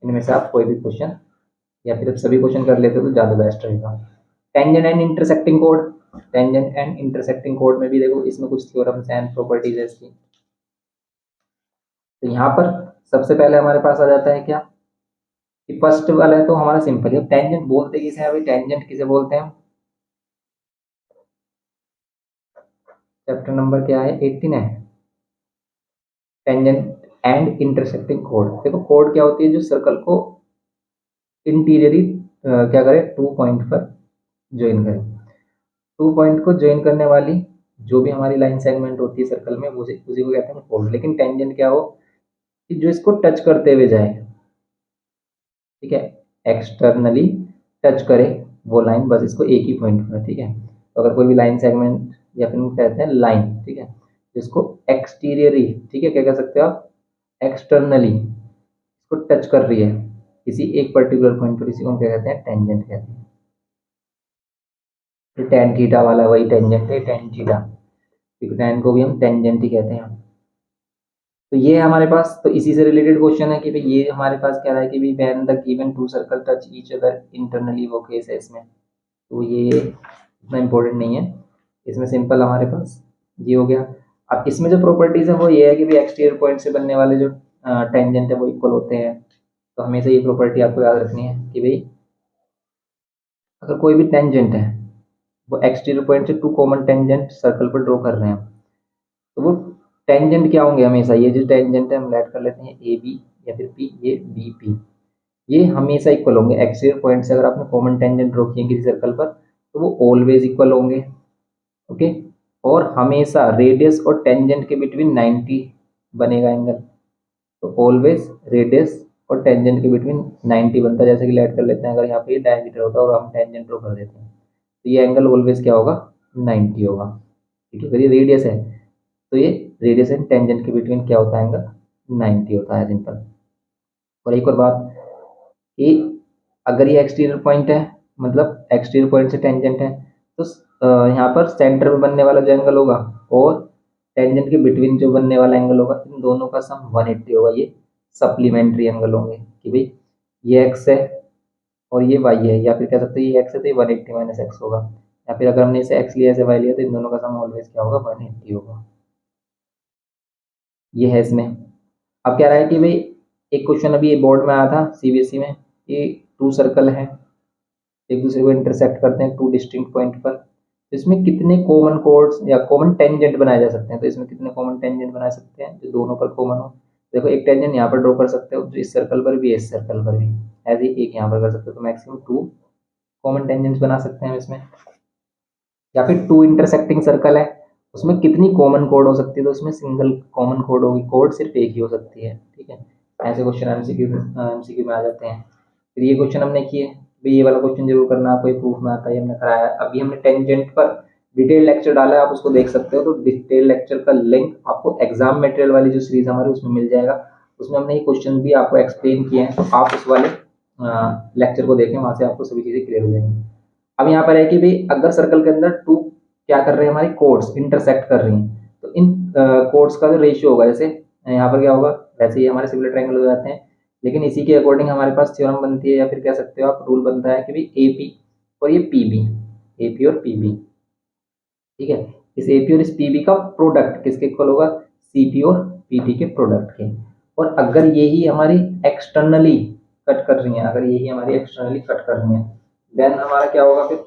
इनमें से आप कोई भी क्वेश्चन या फिर सभी क्वेश्चन कर लेते हो तो ज़्यादा बेस्ट रहेगा। Tangent and intersecting code, tangent and intersecting code में भी देखो इसमें कुछ थ्योरम्स एंड प्रॉपर्टीज है इसकी। तो यहाँ पर सबसे पहले हमारे पास आ जाता है क्या कि फर्स्ट वाला है तो हमारा सिंपल है। टेंजेंट बोलते किसे हैं भाई, टेंजेंट किसे बोलते हैं? चैप्टर नंबर क्या है, 18 है। टेंजेंट एंड इंटरसेक्टिंग कोड, देखो कोड क्या होती है, जो सर्कल को इंटीरियरली क्या करे, 2 पॉइंट पर ज्वाइन करे। 2 पॉइंट को ज्वाइन करने वाली जो भी हमारी लाइन सेगमेंट होती है सर्कल में उसी को कहते हैं कोड। लेकिन टेंजेंट क्या हो कि जो इसको टच करते हुए जाए, ठीक है, एक्सटर्नली टच करे वो लाइन, बस इसको एक ही पॉइंट पर, ठीक है। तो अगर कोई भी लाइन सेगमेंट या फिर कहते हैं लाइन, ठीक है, जिसको एक्सटीरियरली, ठीक है, क्या कह सकते हो आप, एक्सटर्नली इसको टच कर रही है किसी एक पर्टिकुलर पॉइंट पर, इसी को हम क्या कहते हैं, टेंजेंट कहते हैं। तो टेन थीटा वाला वही टेंजेंट है, टेन थीटा, क्योंकि टेन को भी हम टेंजेंट ही कहते हैं। तो ये हमारे पास तो इसी से रिलेटेड क्वेश्चन है कि भाई ये हमारे पास क्या रहा है कि भाई when the given two circle touch each other internally, वो केस है इसमें। तो ये इतना इम्पोर्टेंट नहीं है, इसमें सिंपल हमारे पास ये हो गया। अब इसमें जो प्रॉपर्टीज है वो ये है कि भाई एक्सटीरियर पॉइंट से बनने वाले जो टेंजेंट है वो इक्वल होते हैं। तो हमेशा ये प्रॉपर्टी आपको याद रखनी है कि भाई अगर कोई भी टेंजेंट है वो एक्सटीरियर पॉइंट से 2 कॉमन टेंजेंट सर्कल पर ड्रॉ कर रहे हैं, तो वो टेंजेंट क्या होंगे हमेशा, ये जो टेंजेंट है हम ऐड कर लेते हैं ए बी या फिर पी, ये बी पी, ये हमेशा इक्वल होंगे। एक्सटीरियर पॉइंट से अगर आपने कॉमन टेंजेंट ड्रॉ किए किसी सर्कल पर तो वो ऑलवेज इक्वल होंगे, ओके। और हमेशा रेडियस और टेंजेंट के बिटवीन 90 बनेगा एंगल। तो ऑलवेज रेडियस और टेंजेंट के बिटवीन 90 बनता है। जैसे कि लेट कर लेते हैं, अगर यहाँ पे डायमीटर होता है और हम टेंजेंट ड्रॉ कर देते हैं तो ये एंगल ऑलवेज क्या होगा, 90 होगा, ठीक है। अगर ये रेडियस है तो ये रेडियस एंड टेंजेंट के बिटवीन क्या होता है, एंगल 90 होता है, सिंपल। और एक और बात कि अगर ये एक्सटीरियर पॉइंट है, मतलब एक्सटीरियर पॉइंट से टेंजेंट है, तो यहाँ पर सेंटर में बनने वाला जो एंगल होगा और टेंजेंट के बिटवीन जो बनने वाला एंगल होगा, इन दोनों का सम 180 होगा। ये सप्लीमेंट्री एंगल होंगे कि भाई ये एक्स है और ये वाई है, या फिर कह सकते हैं ये एक्स है तो ये 180 माइनस एक्स होगा, या फिर अगर हमने इसे एक्स लिया, इसे वाई लिया, तो इन दोनों का सम ऑलवेज क्या होगा, 180 होगा। ये है इसमें। अब क्या रहा है कि भाई एक क्वेश्चन अभी ये बोर्ड में आया था सीबीएसई में, ये 2 सर्कल हैं, एक दूसरे को इंटरसेक्ट करते हैं 2 डिस्टिंक्ट पॉइंट पर, तो इसमें कितने कॉमन कोड्स या कॉमन टेंजेंट बनाए जा सकते हैं। तो इसमें कितने कॉमन टेंजेंट बना सकते हैं जो दोनों पर कॉमन हो। देखो एक टेंजेंट यहाँ पर ड्रॉ कर सकते हो जो इस सर्कल पर भी है, इस सर्कल पर भी, ऐसे ही एक यहाँ पर कर सकते हो। तो मैक्सिमम 2 कॉमन टेंजेंट्स बना सकते हैं इसमें। या फिर 2 इंटरसेक्टिंग सर्कल है, उसमें कितनी कॉमन कोड हो सकती है, तो उसमें सिंगल कॉमन कोड होगी, कोड सिर्फ एक ही हो सकती है, ठीक है। ऐसे क्वेश्चन एमसीक्यू में आ जाते हैं। फिर ये क्वेश्चन हमने किए, भाई ये वाला क्वेश्चन जरूर करना, आपको ये प्रूफ में आता है, ये हमने कराया। अभी हमने टेंजेंट पर डिटेल लेक्चर डाला है, आप उसको देख सकते हो। तो डिटेल लेक्चर का लिंक आपको एग्जाम मटेरियल वाली जो सीरीज हमारी उसमें मिल जाएगा, उसमें हमने ये क्वेश्चन भी आपको एक्सप्लेन किए हैं, तो आप उस वाले लेक्चर को देखें, वहां से आपको सभी चीजें क्लियर हो जाएंगी। अब यहाँ पर है कि भाई अगर सर्कल के अंदर 2 क्या कर रहे हैं, हमारी कोड्स इंटरसेक्ट कर रही हैं, तो इन कोड्स का जो रेशियो होगा, जैसे यहाँ पर क्या होगा, वैसे ही हमारे सिमिलर ट्रायंगल हो जाते हैं, लेकिन इसी के अकॉर्डिंग हमारे पास थ्योरम बनती है, या फिर कह सकते हो आप रूल बनता है कि भाई एपी और ये पीबी, एपी और पीबी, ठीक है। इस एपी और इस पीबी का प्रोडक्ट किसके इक्वल होगा, सीपी और पीपी के प्रोडक्ट के। और अगर यही हमारी एक्सटर्नली कट कर रही हैं, अगर यही हमारी एक्सटर्नली कट कर रही हैं, देन हमारा क्या होगा फिर,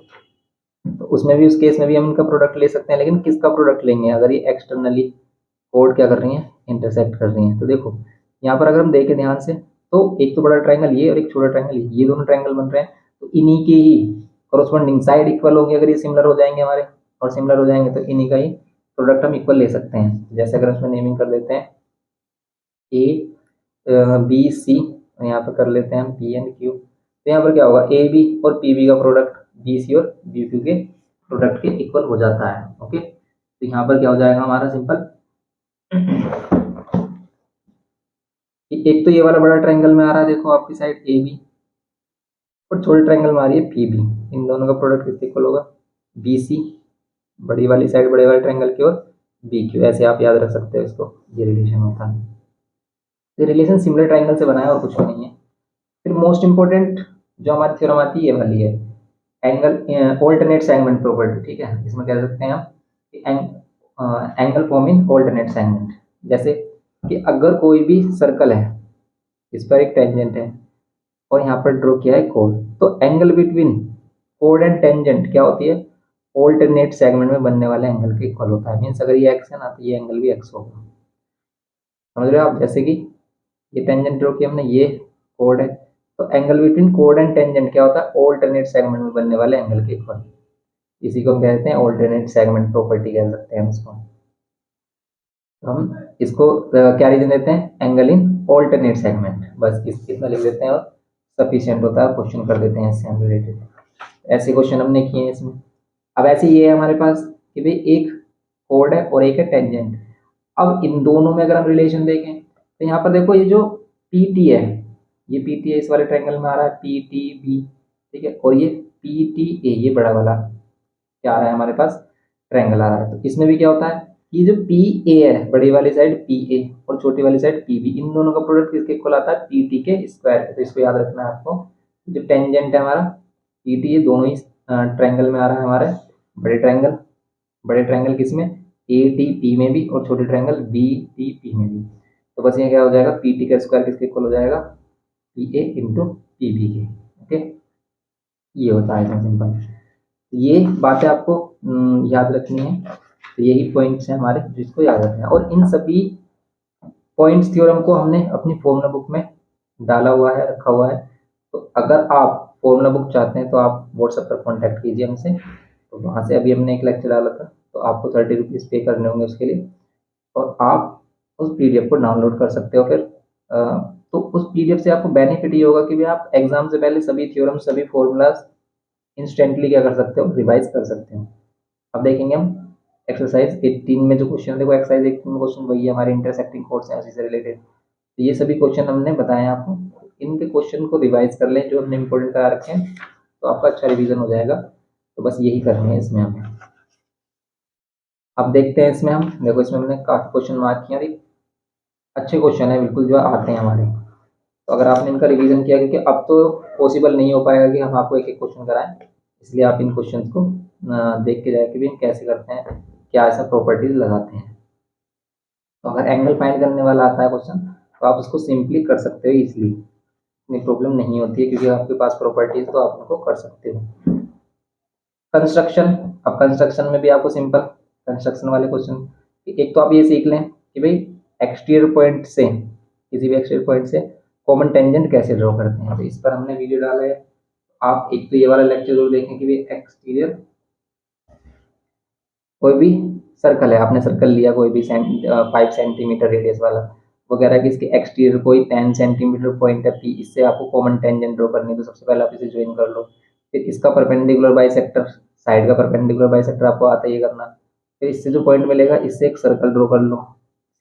तो उसमें भी, उस केस में भी हम इनका प्रोडक्ट ले सकते हैं। लेकिन किसका प्रोडक्ट लेंगे, अगर ये एक्सटर्नली कोड क्या कर रही हैं, इंटरसेक्ट कर रही हैं। तो देखो यहाँ पर अगर हम देखें ध्यान से, तो एक तो बड़ा ट्रायंगल ये और एक छोटा ट्रायंगल ये दोनों ट्रायंगल बन रहे हैं, तो इन्हीं के ही करस्पॉन्डिंग साइड इक्वल होंगे अगर ये सिमिलर हो जाएंगे हमारे, और सिमिलर हो जाएंगे तो इन्हीं का ही प्रोडक्ट हम इक्वल ले सकते हैं। जैसे अगर इसमें नेमिंग कर देते हैं ए बी सी, यहाँ पर कर लेते हैं हम पी एंड क्यू, तो यहाँ पर क्या होगा ए बी और पी बी का प्रोडक्ट बी सी और बी क्यू के प्रोडक्ट के इक्वल हो जाता है। ओके, तो यहाँ पर क्या हो जाएगा हमारा सिंपल, एक तो ये वाला बड़ा ट्रायंगल में आ रहा है देखो आपकी साइड ए बी, और छोटे ट्रायंगल में आ रही है पी बी, इन दोनों का प्रोडक्ट किसके इक्वल होगा, बी सी बड़ी वाली साइड बड़े वाले ट्रायंगल की, और बी क्यू, ऐसे आप याद रख सकते हो इसको, ये रिलेशन होता है। ये रिलेशन सिमिलर ट्रायंगल से बना है और कुछ भी नहीं है। फिर मोस्ट इंपॉर्टेंट जो हमारी थ्योरम आती है ये वाली है, एंगल ऑल्टरनेट सेगमेंट प्रॉपर्टी। ठीक है, इसमें कह सकते हैं हम angle form in alternate segment. जैसे कि अगर कोई भी सर्कल है, इस पर एक टेंजेंट है और यहाँ पर ड्रॉ किया है कोड, तो angle between code and tangent क्या होती है, ऑल्टरनेट सेगमेंट में बनने वाले एंगल के इक्वल होता है। मीन्स अगर ये एक्स है ना तो ये एंगल भी एक्स होगा, समझ रहे हो आप। जैसे कि ये टेंजेंट ड्रॉ किया हमने, ये कोड है, तो angle between code and tangent क्या होता है, ऑल्टरनेट सेगमेंट में बनने वाले एंगल के इक्वल। इसी को हम कहते हैं ऑल्टरनेट सेगमेंट प्रॉपर्टी कह सकते हैं इसको। तो हम इसको क्या रीजन देते हैं, एंगल इन ऑल्टरनेट सेगमेंट, बस इतना लिख देते हैं और सफिशिएंट होता है, क्वेश्चन कर देते हैं इससे हम रिलेटेड। ऐसे क्वेश्चन हमने किए हैं इसमें। अब ऐसे ये है हमारे पास कि भाई एक कोड है और एक है टेंजेंट। अब इन दोनों में अगर हम रिलेशन देखें तो यहाँ पर देखो, ये जो पी टी है, ये पी टी है इस वाले ट्रायंगल में आ रहा है पी टी बी, ठीक है, और ये पी टी ए, ये बड़ा वाला क्या आ रहा है हमारे पास, ट्रायंगल आ रहा है। तो इसमें भी क्या होता है, ये जो पी ए है बड़ी वाली साइड पी ए और छोटी वाली साइड पी बी, इन दोनों का प्रोडक्ट किसके इक्वल आता है, पी टी के स्क्वायर। तो इसको याद रखना है आपको। जो टेंजेंट है हमारा पी टी, ये दोनों ही ट्रायंगल में आ रहा है हमारे, बड़े ट्रायंगल किसमें, ए डी पी में भी, और छोटे ट्रायंगल बी डी पी में भी। तो बस ये क्या हो जाएगा, पी टी का स्क्वायर किसके इक्वल हो जाएगा, P A into P B के। ओके, ये होता है इसमें सिंपल। ये बातें आपको याद रखनी है। तो यही पॉइंट्स हैं हमारे जिसको याद रखना है, और इन सभी पॉइंट्स थ्योरम को हमने अपनी फॉर्मूला बुक में डाला हुआ है, रखा हुआ है। तो अगर आप फॉर्मूला बुक चाहते हैं तो आप व्हाट्सएप पर कॉन्टैक्ट कीजिए हमसे। तो वहाँ से अभी हमने एक लेक्चर डाला था, तो आपको 30 रुपीज़ पे करने होंगे उसके लिए, और आप उस पीडीएफ को डाउनलोड कर सकते हो। फिर तो उस पीडीएफ से आपको बेनिफिट ये होगा कि भी आप एग्जाम से पहले सभी थ्योरम सभी फॉर्मूलाज इंस्टेंटली क्या कर सकते हो, रिवाइज कर सकते हो। अब देखेंगे हम एक्सरसाइज 18 में जो क्वेश्चन, देखो एक्सरसाइज 18 में क्वेश्चन वही है हमारे इंटरसेक्टिंग कोड्स हैं, उसी से रिलेटेड। तो ये सभी क्वेश्चन हमने बताए हैं आपको, इनके क्वेश्चन को रिवाइज कर लें जो हमने इंपॉर्टेंट करा रखे हैं, तो आपका अच्छा रिवीजन हो जाएगा। तो बस यही करना है इसमें हमें। अब देखते हैं इसमें हम, देखो इसमें हमने काफ़ी क्वेश्चन मार्क किए हैं, अच्छे क्वेश्चन है बिल्कुल जो आते हैं हमारे। तो अगर आपने इनका रिवीजन किया, क्योंकि अब तो पॉसिबल नहीं हो पाएगा कि हम आपको एक एक क्वेश्चन कराएं, इसलिए आप इन क्वेश्चन को देख के जाए कि भी हम कैसे करते हैं, क्या ऐसा प्रॉपर्टीज लगाते हैं। तो अगर एंगल फाइंड करने वाला आता है क्वेश्चन, तो आप उसको सिंपली कर सकते हो इजीली, इतनी प्रॉब्लम नहीं होती है, क्योंकि आपके पास प्रॉपर्टीज तो आप उनको कर सकते हो। कंस्ट्रक्शन, अब कंस्ट्रक्शन में भी आपको सिंपल कंस्ट्रक्शन वाले क्वेश्चन, एक तो आप ये सीख लें कि भाई एक्सटीरियर पॉइंट से, किसी भी एक्सटीरियर पॉइंट से कॉमन टेंजेंट कैसे ड्रॉ करते हैं। तो इस पर हमने वीडियो डाला है, आप एक तो ये वाला लेक्चर जरूर देखें कि भाई एक्सटीरियर, कोई भी सर्कल है, आपने सर्कल लिया कोई भी 5 सेंटीमीटर रेडियस वाला वगैरह की, इसके एक्सटीरियर कोई 10 सेंटीमीटर पॉइंट है पी, इससे आपको कॉमन टेंजेंट ड्रॉ करनी है। तो सबसे पहले आप इसे ज्वाइन कर लो, फिर इसका परपेंडिकुलर बाइसेक्टर, साइड का परपेंडिकुलर बाइसेक्टर आपको आता ही करना। फिर इससे जो पॉइंट मिलेगा इससे एक सर्कल ड्रॉ कर लो,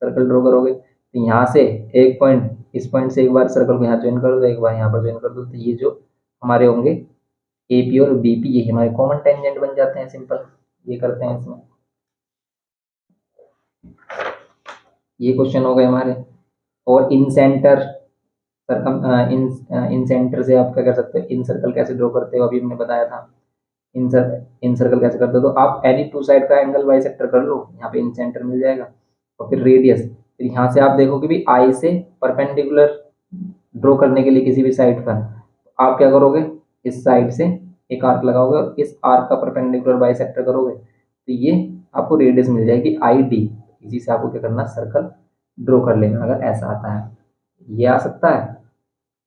सर्कल ड्रॉ करोगे तो यहाँ से एक पॉइंट, इस पॉइंट से एक बार सर्कल को यहाँ ज्वाइन कर दो, एक बार यहाँ पर ज्वाइन कर दो, तो ये जो हमारे होंगे ए पी और बी पी, ये हमारे कॉमन टेंजेंट बन जाते हैं। सिंपल ये करते हैं इसमें। ये क्वेश्चन हो गए हमारे। और इन सेंटर सर्कम इन सेंटर से आप क्या कर सकते हो, इन सर्कल कैसे ड्रॉ करते हो अभी हमने बताया था। इन सर्कल कैसे करते हो, तो आप एनी टू साइड का एंगल बाइसेक्टर कर लो, यहाँ पे इन सेंटर मिल जाएगा। और फिर रेडियस, फिर यहाँ से आप देखो कि भी आई से परपेंडिकुलर ड्रॉ करने के लिए किसी भी साइड पर आप क्या करोगे, इस साइड से एक आर्क लगाओगे और इस आर्क का परपेंडिकुलर बाइसेक्टर करोगे, तो ये आपको रेडियस मिल जाएगी आई डी। इसी से आपको क्या करना, सर्कल ड्रॉ कर लेना अगर ऐसा आता है। ये आ सकता है,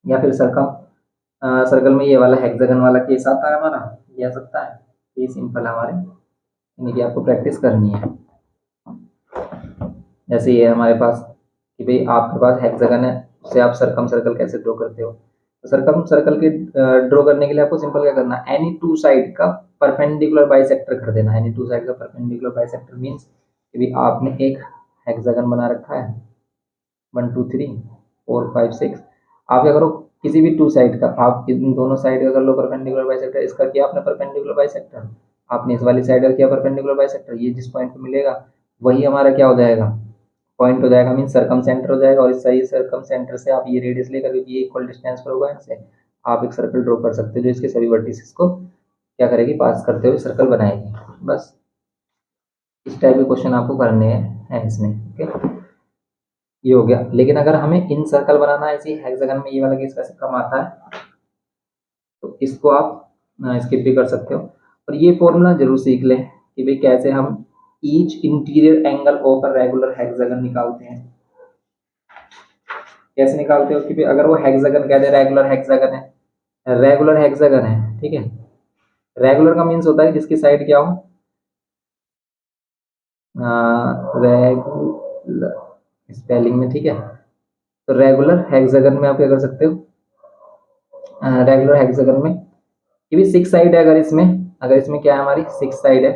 या फिर सर्कल में ये वाला हेक्सागन वाला केस आता है हमारा, ये आ सकता है। ये सिंपल है हमारे यानी कि आपको प्रैक्टिस करनी है। जैसे ये हमारे पास कि भाई आपके पास हेक्सागन है, उससे आप सर्कम सर्कल कैसे ड्रॉ करते हो। तो सर्कम सर्कल के ड्रॉ करने के लिए आपको सिंपल क्या करना है, एनी टू साइड का परपेंडिकुलर बाइसेक्टर कर देना। एनी टू साइड का परपेंडिकुलर बाइसेक्टर मीन्स कि भाई आपने एक हेक्सागन बना रखा है 1 2 3 4 5 6। आप क्या करो, किसी भी टू साइड का आप इन दोनों साइड का कर लो परपेंडिकुलर बाइसेक्टर। इसका किया आपने परपेंडिकुलर बाइसेक्टर, आपने इस वाली साइड का किया परपेंडिकुलर बाइसेक्टर। ये जिस पॉइंट पे मिलेगा वही हमारा क्या हो जाएगा, पॉइंट हो जाएगा, मीन सर्कम सेंटर हो जाएगा। और इस सही सर्कम सेंटर से आप ये रेडियस लेकर ये इक्वल डिस्टेंस पर होगा इनसे, आप एक सर्कल ड्रॉ कर सकते हो जो इसके सभी वर्टिसेस को क्या करेगी, पास करते हुए सर्कल बनाएगी। बस इस टाइप के क्वेश्चन आपको करने हैं इसमें। ओके, ये हो गया। लेकिन अगर हमें इन सर्कल बनाना है इसी हेक्सागन में, ये वाला केस वैसे कम आता है, तो इसको आप स्किप भी कर सकते हो। और ये फॉर्मूला जरूर सीख लें कि भाई कैसे हम each interior angle of a regular hexagon निकालते हैं। कैसे निकालते हो कि भाई अगर वो हेक्सागन कह दे, रेगुलर हेक्सागन है, रेगुलर हेक्सागन है, ठीक है। रेगुलर का मीन्स होता है जिसकी साइड क्या हो, रेगुलर स्पेलिंग में, ठीक है। तो रेगुलर हेक्सागन में आप क्या कर सकते हो, रेगुलर हेक्सागन में ये भी 6 साइड है। अगर इसमें क्या है, हमारी 6 साइड है,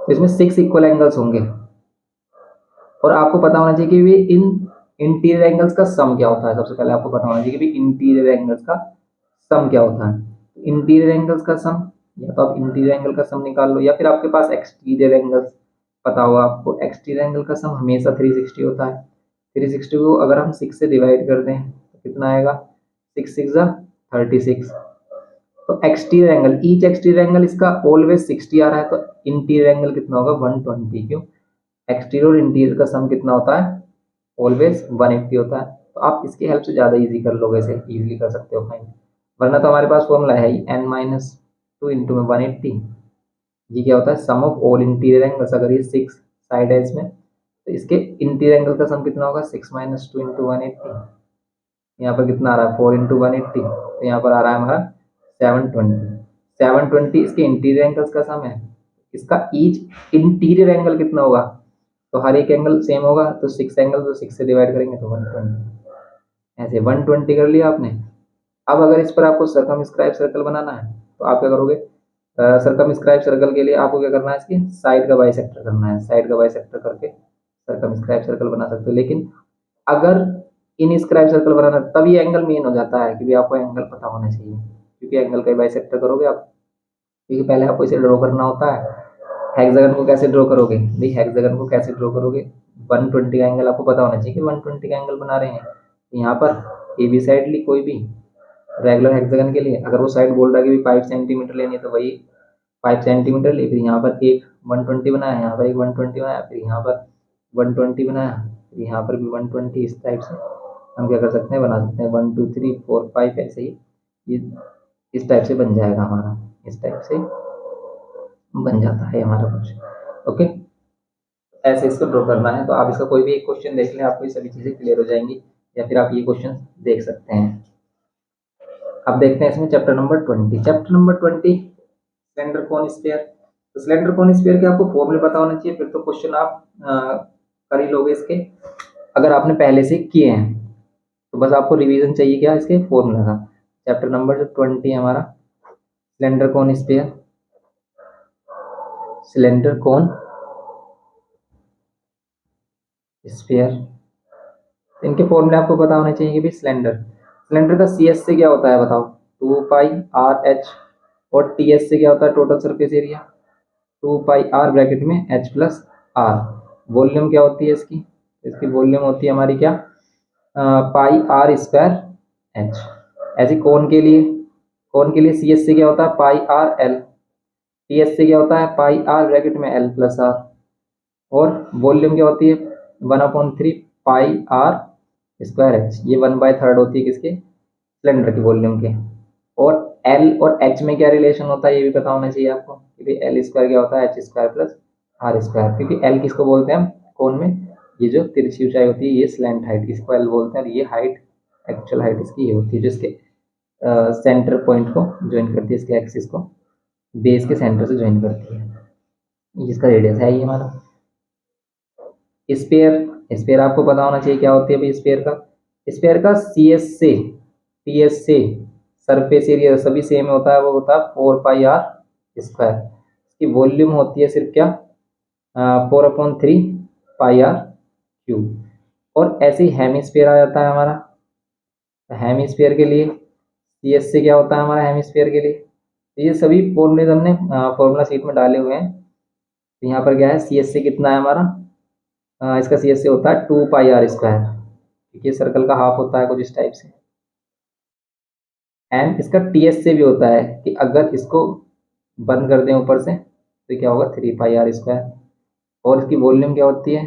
तो इसमें 6 इक्वल एंगल्स होंगे। और आपको पता होना चाहिए कि भी इन इंटीरियर एंगल्स का सम क्या होता है। सबसे पहले आपको पता होना चाहिए कि भी इंटीरियर एंगल्स का सम क्या होता है। इंटीरियर एंगल्स का सम, या तो आप इंटीरियर एंगल का सम निकाल लो, या फिर आपके पास एक्सटीरियर एंगल्स पता होगा आपको। एक्सटीरियर एंगल का सम हमेशा 360 होता है। 360 को अगर हम 6 से डिवाइड कर दें तो कितना आएगा, 6 6 36। तो exterior angle, each exterior angle इसका ऑलवेज 60 आ रहा है, तो इंटीरियर एंगल कितना होगा 120। क्यों, एक्सटीरियर और इंटीरियर का सम कितना होता है, ऑलवेज 180 होता है। तो आप इसकी हेल्प से ज़्यादा इजी कर लोगे, इसे इजीली कर सकते हो फाइंड। वरना तो हमारे पास फॉर्मूला है ही n-2 इंटू में 180। ये क्या होता है, sum of all interior angles. अगर ये 6 साइड है इसमें, तो इसके इंटीरियर एंगल का सम कितना होगा, 6 - 2 इंटू 180। यहाँ पर कितना आ रहा है, 4 इंटू 180, तो यहाँ पर आ रहा है हमारा 720। 720 इसके इंटीरियर एंगल्स का सम है। इसका ईच इंटीरियर एंगल कितना होगा, तो हर एक एंगल सेम होगा, तो 6 एंगल, तो 6 से डिवाइड करेंगे तो 120। ऐसे 120 कर लिया आपने। अब अगर इस पर आपको सर्कम स्क्राइब सर्कल बनाना है, तो आप क्या करोगे, सर्कम स्क्राइब सर्कल के लिए आपको क्या करना है, इसकी साइड का बाइसेक्टर करना है। साइड का बाइसेक्टर करके सर्कम स्क्राइब सर्कल बना सकते हो। लेकिन अगर इन स्क्राइब सर्कल बनाना, तब ये एंगल मेन हो जाता है कि भी आपको एंगल पता होना चाहिए, क्योंकि एंगल का बाइसेक्टर करोगे आप, क्योंकि पहले आपको इसे ड्रॉ करना होता है। हेक्सागन को कैसे ड्रॉ करोगे भाई, हेक्सागन को कैसे ड्रॉ करोगे, 120 का एंगल आपको पता होना चाहिए कि 120 का एंगल बना रहे हैं। यहाँ पर ए बी साइड ली कोई भी रेगुलर हेक्सागन के लिए, अगर वो साइड बोल रहा है कि 5 सेंटीमीटर लेनी है, तो वही 5 सेंटीमीटर ली। फिर यहाँ पर एक 120 बनाया, यहाँ पर एक 120 बनाया, फिर यहाँ पर 120 बनाया, फिर यहाँ पर भी 120। इस टाइप से हम क्या कर सकते हैं, बना सकते हैं 1 2 3 4 5 ऐसे ही। ये इस टाइप से बन जाएगा हमारा, इस टाइप से बन जाता है हमारा कुछ। ओके, ऐसे इसको ड्रॉ करना है। तो आप इसका कोई भी एक क्वेश्चन देख लें, आपको ये सभी चीज़ें क्लियर हो जाएंगी, या फिर आप ये क्वेश्चन देख सकते हैं। अब देखते हैं इसमें chapter number 20। Chapter number 20 cylinder cone sphere. तो सिलेंडर कोन स्फीयर के आपको फॉर्मूले पता होना चाहिए, फिर तो क्वेश्चन आप कर ही लोगे इसके, अगर आपने पहले से किए हैं। तो बस आपको रिवीजन चाहिए क्या, इसके फॉर्मूला का। चैप्टर नंबर जो 20 है हमारा, cylinder cone sphere, cylinder cone sphere, इनके फॉर्मूले आपको पता होने चाहिए कि भी सिलेंडर का सी एस से क्या होता है बताओ, 2πr/h। और टी एस से क्या होता है, total surface area, 2πr bracket में h प्लस आर। वॉल्यूम क्या होती है इसकी, इसकी वॉल्यूम होती है हमारी क्या, πr² h। ऐसे कोन के लिए सी एस से क्या होता है, πr/l। टी एस से क्या होता है, πr ब्रैकेट में l प्लस आर। और वॉल्यूम क्या होती है, 1/3πr²h। ये 1/3 होती है किसके, सिलेंडर की वॉल्यूम के। और एल और एच में क्या रिलेशन होता है, ये भी पता होना चाहिए आपको, क्योंकि एल स्क्वायर क्या होता है, h² प्लस r²। क्योंकि एल किसको बोलते हैं हम कोन में, ये जो तिरछी ऊंचाई होती है, ये स्लैंट हाइट, इसको एल बोलते हैं। और ये हाइट, एक्चुअल हाइट इसकी ये होती है, जो इसके सेंटर पॉइंट को ज्वाइन करती है, इसके एक्सिस को बेस के सेंटर से ज्वाइन करती है। जिसका रेडियस है ये हमारा। स्पेयर, स्पेयर आपको पता होना चाहिए क्या होती है भाई स्पेयर का। स्पेयर का सी एस से टी एस से सरफेस एरिया सभी सेम होता है, वो होता है 4 पाई आर स्क्वायर। इसकी वॉल्यूम होती है सिर्फ क्या 4/3 पाई आर क्यूब। और ऐसे ही हेमिस्फीयर आ जाता है हमारा। हेमिस्फीयर के लिए सी एस से क्या होता है हमारा हेमिस्फीयर के लिए। तो ये सभी फॉर्मूले हमने फॉर्मूला शीट में डाले हुए हैं। तो यहाँ पर क्या है सी एस से कितना है हमारा, इसका सी एस से होता है 2 पाई आर स्क्वायर, क्योंकि सर्कल का हाफ होता है कुछ इस टाइप से। एंड इसका टी एस से भी होता है कि अगर इसको बंद कर दें ऊपर से तो क्या होगा 3 पाई आर स्क्वायर। और इसकी वॉल्यूम क्या होती है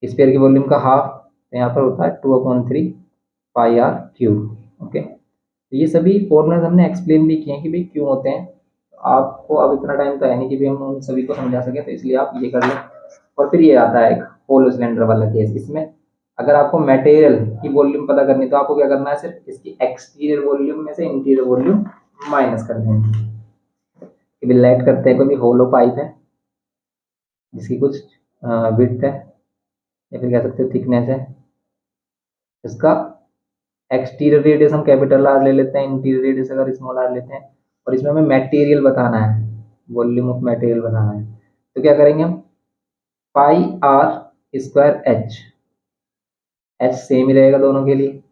स्फीयर की वॉल्यूम का हाफ, तो यहाँ पर होता है 2/3 पाई आर क्यूब। ओके, तो ये सभी फॉर्मूलाज हमने एक्सप्लेन भी किए हैं कि भाई क्यों होते हैं। तो आपको अब इतना टाइम तो है नहीं कि भाई हम उन सभी को समझा सकें, तो इसलिए आप ये कर लें। और फिर ये आता है एक होलो सिलेंडर वाला केस। इसमें अगर आपको मटेरियल की वॉल्यूम पता करनी तो आपको क्या करना है, सिर्फ इसकी एक्सटीरियर वॉल्यूम में से इंटीरियर वॉल्यूम माइनस कर देंगे। लाइट करते हैं, कोई भी होलो पाइप है जिसकी कुछ विड्थ है या फिर कह सकते हो थिकनेस है, इसका एक्सटीरियर रेडियस हम कैपिटल आर ले लेते हैं, इंटीरियर रेडियस अगर स्मॉल आर लेते हैं। और इसमें हमें मटेरियल बताना है, वॉल्यूम ऑफ मटेरियल बताना है। तो क्या करेंगे हम पाई आर स्क्वायर एच सेम ही रहेगा दोनों के लिए,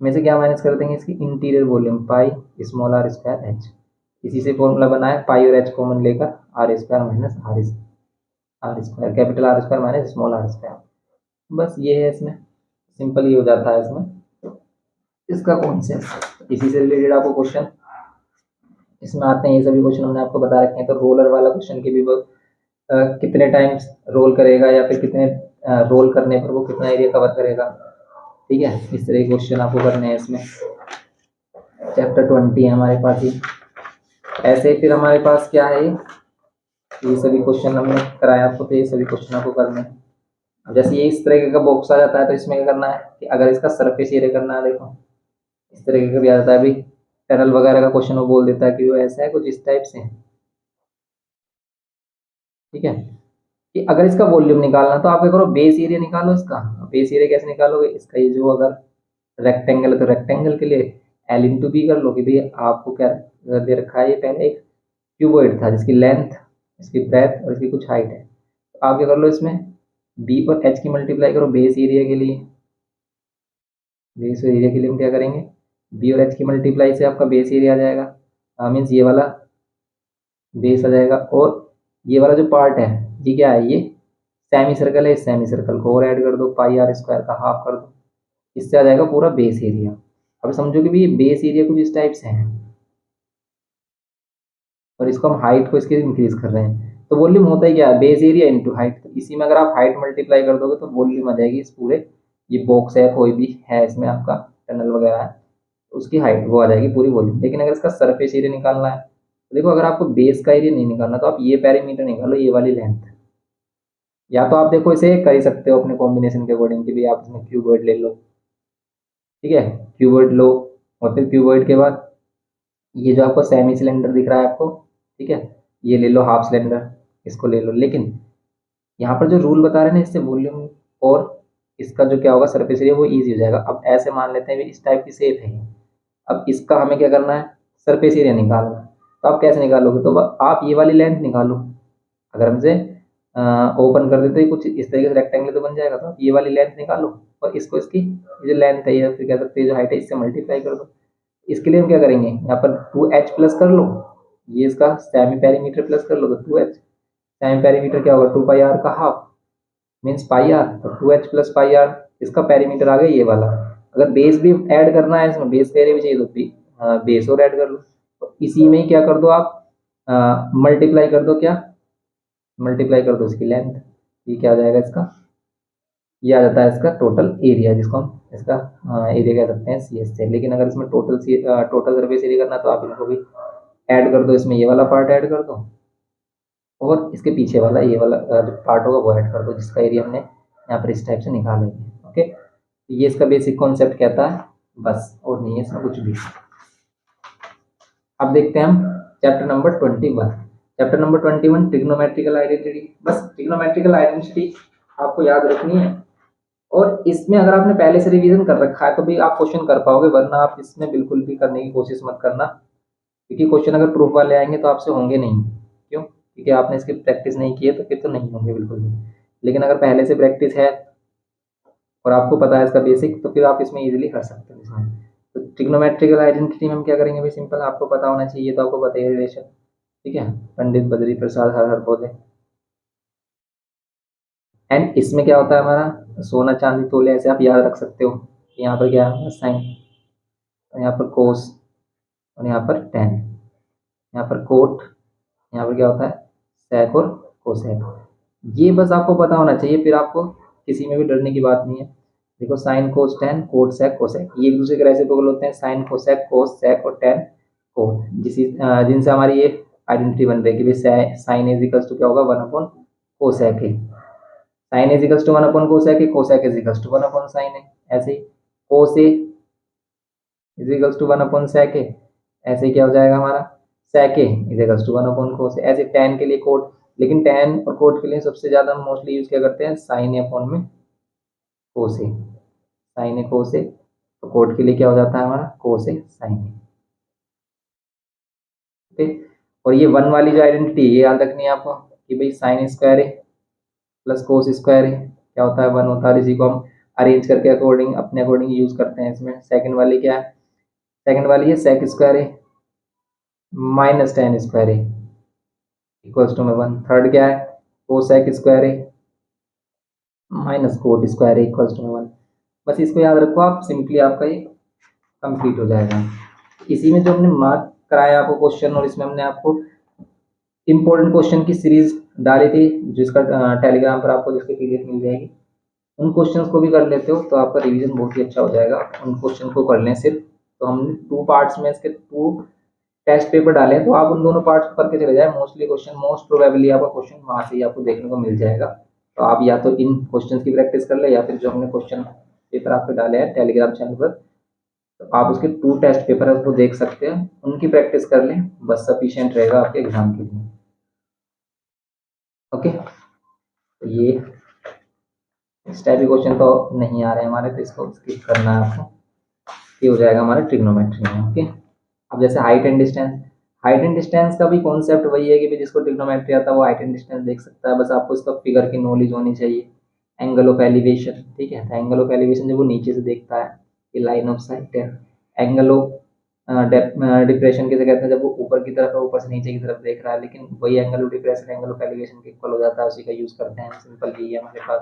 में से क्या माइनस कर देंगे इसकी interior volume pi small r square h. इसी से फॉर्मूला बना है पाई और एच कॉमन लेकर R square minus r square, capital R square minus small r square. बस ये है, इसमें सिंपल ही हो जाता है इसमें इसका कॉन्सेप्ट। इसी से रिलेटेड आपको क्वेश्चन इसमें आते हैं, ये सभी क्वेश्चन हमने आपको बता रखे हैं। तो रोलर वाला क्वेश्चन के भी वो कितने टाइम्स रोल करेगा या फिर कितने रोल करने पर वो कितना एरिया कवर करेगा, ठीक है। इस तरह के क्वेश्चन आपको करने हैं इसमें। चैप्टर 20 है हमारे पास ही। ऐसे ही फिर हमारे पास क्या है, ये सभी क्वेश्चन हमने कराया आपको, तो ये सभी क्वेश्चन आपको करने हैं। अब जैसे ये इस तरीके का बॉक्स आ जाता है तो इसमें क्या करना है कि अगर इसका सरफेस एरिया करना है, देखो इस तरीके का भी आ जाता है भाई, टनल वगैरह का क्वेश्चन वो बोल देता है कि वो ऐसा है कुछ इस टाइप से, ठीक है। कि अगर इसका वॉल्यूम निकालना तो आप क्या करो बेस एरिया निकालो इसका। बेस एरिया कैसे निकालोगे, इसका ये जो अगर रेक्टेंगल है तो रेक्टेंगल के लिए एल इंटू बी कर लो कि भाई आपको क्या दे रखा है, ये पहले एक क्यूबॉइड था जिसकी लेंथ, इसकी ब्रेथ और इसकी कुछ हाइट है। तो आप क्या कर लो इसमें बी और एच की मल्टीप्लाई करो बेस एरिया के लिए। बेस एरिया के लिए हम क्या करेंगे बी और एच की मल्टीप्लाई से आपका बेस एरिया आ जाएगा, मीन्स ये वाला बेस आ जाएगा। और ये वाला जो पार्ट है ये क्या है, ये सेमी सर्कल है, इस सेमी सर्कल को और ऐड कर दो पाई आर स्क्वायर का हाफ कर दो, इससे आ जाएगा पूरा बेस एरिया। अब समझो कि भाई ये बेस एरिया कुछ इस टाइप से है और इसको हम हाइट को इसके इंक्रीज कर रहे हैं। तो वॉल्यूम होता ही क्या है बेस एरिया इंटू हाइट। तो इसी में अगर आप हाइट मल्टीप्लाई कर दोगे तो वॉल्यूम आ जाएगी इस पूरे, ये बॉक्स है कोई भी है इसमें आपका टनल वगैरह है, तो उसकी हाइट वो आ जाएगी पूरी वॉल्यूम। लेकिन अगर इसका सरफेस एरिया निकालना है तो देखो अगर आपको बेस का एरिया नहीं निकालना तो आप ये पैरामीटर निकालो, ये वाली लेंथ। या तो आप देखो इसे कर ही सकते हो अपने कॉम्बिनेशन के अकॉर्डिंग कि भाई आप इसमें क्यूबॉइड ले लो, ठीक है, क्यूबॉइड लो। और फिर क्यूबॉइड के बाद ये जो आपको सेमी सिलेंडर दिख रहा है आपको, ठीक है, ये ले लो हाफ सिलेंडर, इसको ले लो। लेकिन यहाँ पर जो रूल बता रहे हैं ना इससे वॉल्यूम और इसका जो क्या होगा सरफेस एरिया वो इजी हो जाएगा। अब ऐसे मान लेते हैं इस टाइप की शेप है, अब इसका हमें क्या करना है सरफेस एरिया निकालना है। तो आप कैसे निकालोगे, तो आप ये वाली लेंथ निकालो। अगर हमसे ओपन कर देते कुछ इस तरीके से रेक्टेंगल तो बन जाएगा, तो आप ये वाली लेंथ निकालो और इसको इसकी जो लेंथ है या फिर कह सकते हैं जो हाइट है इससे मल्टीप्लाई कर दो। इसके लिए हम क्या करेंगे यहाँ पर 2h प्लस कर लो, ये इसका सेमी पेरीमीटर प्लस कर लो तो 2h। सेमी पेरीमीटर क्या होगा 2 पाई आर का हाफ मीन्स पाई आर, तो 2h प्लस पाई आर इसका पेरीमीटर आ गया ये वाला। अगर बेस भी ऐड करना है इसमें बेस का एरिया भी चाहिए तो बेस और ऐड कर लो। तो इसी में ही क्या कर दो आप मल्टीप्लाई कर दो, क्या मल्टीप्लाई कर दो इसकी लेंथ, ये क्या हो जाएगा इसका, ये आ जाता है इसका टोटल एरिया जिसको हम इसका एरिया कह सकते हैं सी एस से। लेकिन अगर इसमें टोटल सर्फेस एरिया करना तो आप इनको भी ऐड कर दो, इसमें ये वाला पार्ट ऐड कर दो और इसके पीछे वाला ये वाला जो पार्ट होगा वो ऐड कर दो, जिसका एरिया हमने यहाँ पर इस टाइप से निकालेंगे। ओके, ये इसका बेसिक कॉन्सेप्ट कहता है, बस और नहीं है इसमें कुछ भी। अब देखते हैं हम chapter number 21। Chapter number 21 trigonometrical identity. बस ट्रिग्नोमेट्रिकल आइडेंटिटी आपको याद रखनी है, और इसमें अगर आपने पहले से रिवीजन कर रखा है तो भी आप क्वेश्चन कर पाओगे, वरना आप इसमें बिल्कुल भी करने की कोशिश मत करना, क्योंकि क्वेश्चन अगर प्रूफ वाले आएंगे तो आपसे होंगे नहीं। क्यों? क्योंकि आपने इसकी प्रैक्टिस नहीं की है, तो फिर तो नहीं होंगे बिल्कुल भी। लेकिन अगर पहले से प्रैक्टिस है और आपको पता है इसका बेसिक, तो फिर आप इसमें इजीली कर सकते हो। इसमें तो ट्रिग्नोमेट्रिकल आइडेंटिटी में हम क्या करेंगे भाई, सिंपल आपको पता होना चाहिए, तो आपको पता ही रिलेशन, ठीक है, पंडित बद्री प्रसाद हर हर बोले। एंड इसमें क्या होता है हमारा, सोना चांदी तोले, ऐसे आप याद रख सकते हो। यहाँ पर क्या है, साइन, और यहाँ पर कोस, और यहाँ पर टेन, यहाँ पर कोट, यहाँ पर क्या होता है, sec और कोसेक। ये बस आपको पता होना चाहिए, फिर आपको किसी में भी डरने की बात नहीं है। देखो sine cos tan cot sec cosec, ये एक दूसरे के रेसिप्रोकल होते हैं, साइन कोसेक कोस सेक और टेन कोट, जिनसे हमारी ये आइडेंटिटी बन रही है कि भाई साइन इज इक्वल्स टू क्या होगा, 1 अपॉन कोसेक है। Sine is equals to 1 upon cosec है, cosec is equals to 1 upon sine है। ऐसे ही cos A is equals to 1 upon sec है, ऐसे ही क्या हो जाएगा हमारा, sec A is equals to 1 upon cos A. ऐसे टेन के लिए कोट, लेकिन टेन और कोट के लिए सबसे ज्यादा हम मोस्टली यूज क्या करते हैं, साइन ए अपॉन में कोस ए, साइन ए कोस ए, तो कोट के लिए क्या हो जाता है हमारा, कोस ए साइन ए। ओके, और ये वन वाली जो आइडेंटिटी ये याद रखनी है आपको कि भाई साइन स्क्वायर ए प्लस कोस स्क्वायर ए क्या होता है, 1 होता है। इसी को हम अरेंज करके अकॉर्डिंग अपने अकॉर्डिंग यूज करते हैं इसमें। सेकंड वाली क्या है, सेकंड वाली है sec square A minus tan square A equals to में 1। थर्ड क्या है, cosec square A minus cot square A equals to में 1। बस इसको याद रखो आप, सिंपली आपका ये कंप्लीट हो जाएगा। इसी में जो हमने मार्क कराया आपको क्वेश्चन, और इसमें हमने आपको इंपॉर्टेंट क्वेश्चन की सीरीज डाली थी, जिसका टेलीग्राम पर आपको जिसकी पीडीएफ मिल जाएगी, उन क्वेश्चंस को भी कर लेते हो तो आपका रिवीजन बहुत ही अच्छा हो जाएगा। उन क्वेश्चन को कर लें सिर्फ, तो हमने 2 पार्ट्स में इसके 2 टेस्ट पेपर डाले हैं, तो आप उन दोनों पार्ट्स को करके चले जाए। मोस्टली क्वेश्चन, मोस्ट प्रोबेबली आपका क्वेश्चन वहां से ही आपको देखने को मिल जाएगा। तो आप या तो इन क्वेश्चन की प्रैक्टिस कर ले, या फिर जो हमने क्वेश्चन पेपर आपको डाले हैं टेलीग्राम चैनल पर, तो आप उसके 2 टेस्ट पेपर है उसको देख सकते हैं, उनकी प्रैक्टिस कर लें, बस सफिशिएंट रहेगा आपके एग्जाम के लिए। ओके, तो ये इस टाइप के क्वेश्चन तो नहीं आ रहे हमारे, तो इसको स्किप करना है आपको। ये हो जाएगा हमारा ट्रिग्नोमेट्री में। ओके, अब जैसे height and distance, height and distance का भी कॉन्सेप्ट वही है कि भी जिसको ट्रिग्नोमेट्री आता है वो हाइट एंड डिस्टेंस देख सकता है, बस आपको इसका फिगर की नॉलेज होनी चाहिए। एंगल ऑफ एलिवेशन, ठीक है, तो एंगल ऑफ एलिवेशन जब वो नीचे से देखता है, ये लाइन ऑफ साइट है। एंगल ऑफ डिप्रेशन किसे कहते हैं, जब वो ऊपर की तरफ है, ऊपर से नीचे की तरफ देख रहा है, लेकिन वही angle of depression angle of elevation के इक्वल हो जाता है, उसी का यूज करते हैं, सिंपल यही है हमारे पास।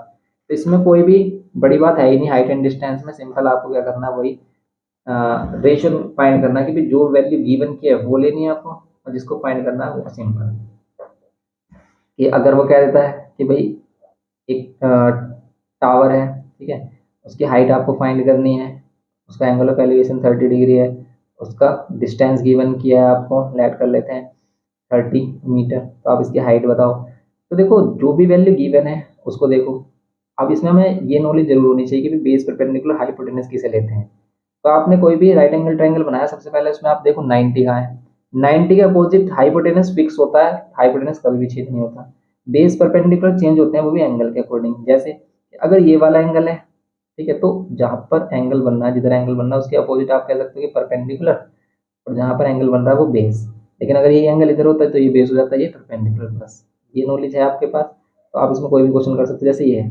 तो इसमें कोई भी बड़ी बात है ही नहीं हाइट एंड डिस्टेंस में, सिंपल आपको क्या करना है, वही रेशियो फाइंड करना कि भी जो वैल्यू गिवन की है वो लेनी है आपको, और जिसको फाइंड करना है वो सिंपल कि अगर वो कह देता है कि भाई एक टावर है, ठीक है, उसकी हाइट आपको फाइंड करनी है, उसका एंगल ऑफ एलिवेशन 30 डिग्री है, उसका डिस्टेंस गिवन किया है आपको, लेट कर लेते हैं 30 मीटर, तो आप इसकी हाइट बताओ। तो देखो जो भी वैल्यू गिवन है उसको देखो। अब इसमें हमें ये नॉलेज जरूर होनी चाहिए कि बेस परपेंडिकुलर हाइपोटेनस किसे लेते हैं। तो आपने कोई भी राइट एंगल ट्रायंगल बनाया, सबसे पहले उसमें आप देखो 90 कहाँ है, 90 के अपोजिट हाइपोटेनस फिक्स होता है, हाइपोटेनस कभी भी चेंज नहीं होता। बेस परपेंडिकुलर चेंज होते हैं वो भी एंगल के अकॉर्डिंग। जैसे अगर ये वाला एंगल है, ठीक है, तो जहां पर एंगल बन रहा है, जिधर एंगल बन रहा है उसके अपोजिट आप कह सकते हो कि परपेंडिकुलर, और जहां पर एंगल बन रहा है वो बेस। लेकिन अगर ये एंगल इधर होता है तो ये बेस हो जाता है, ये परपेंडिकुलर। बस ये नॉलेज है आपके पास, तो आप इसमें कोई भी क्वेश्चन कर सकते हो। जैसे ये है,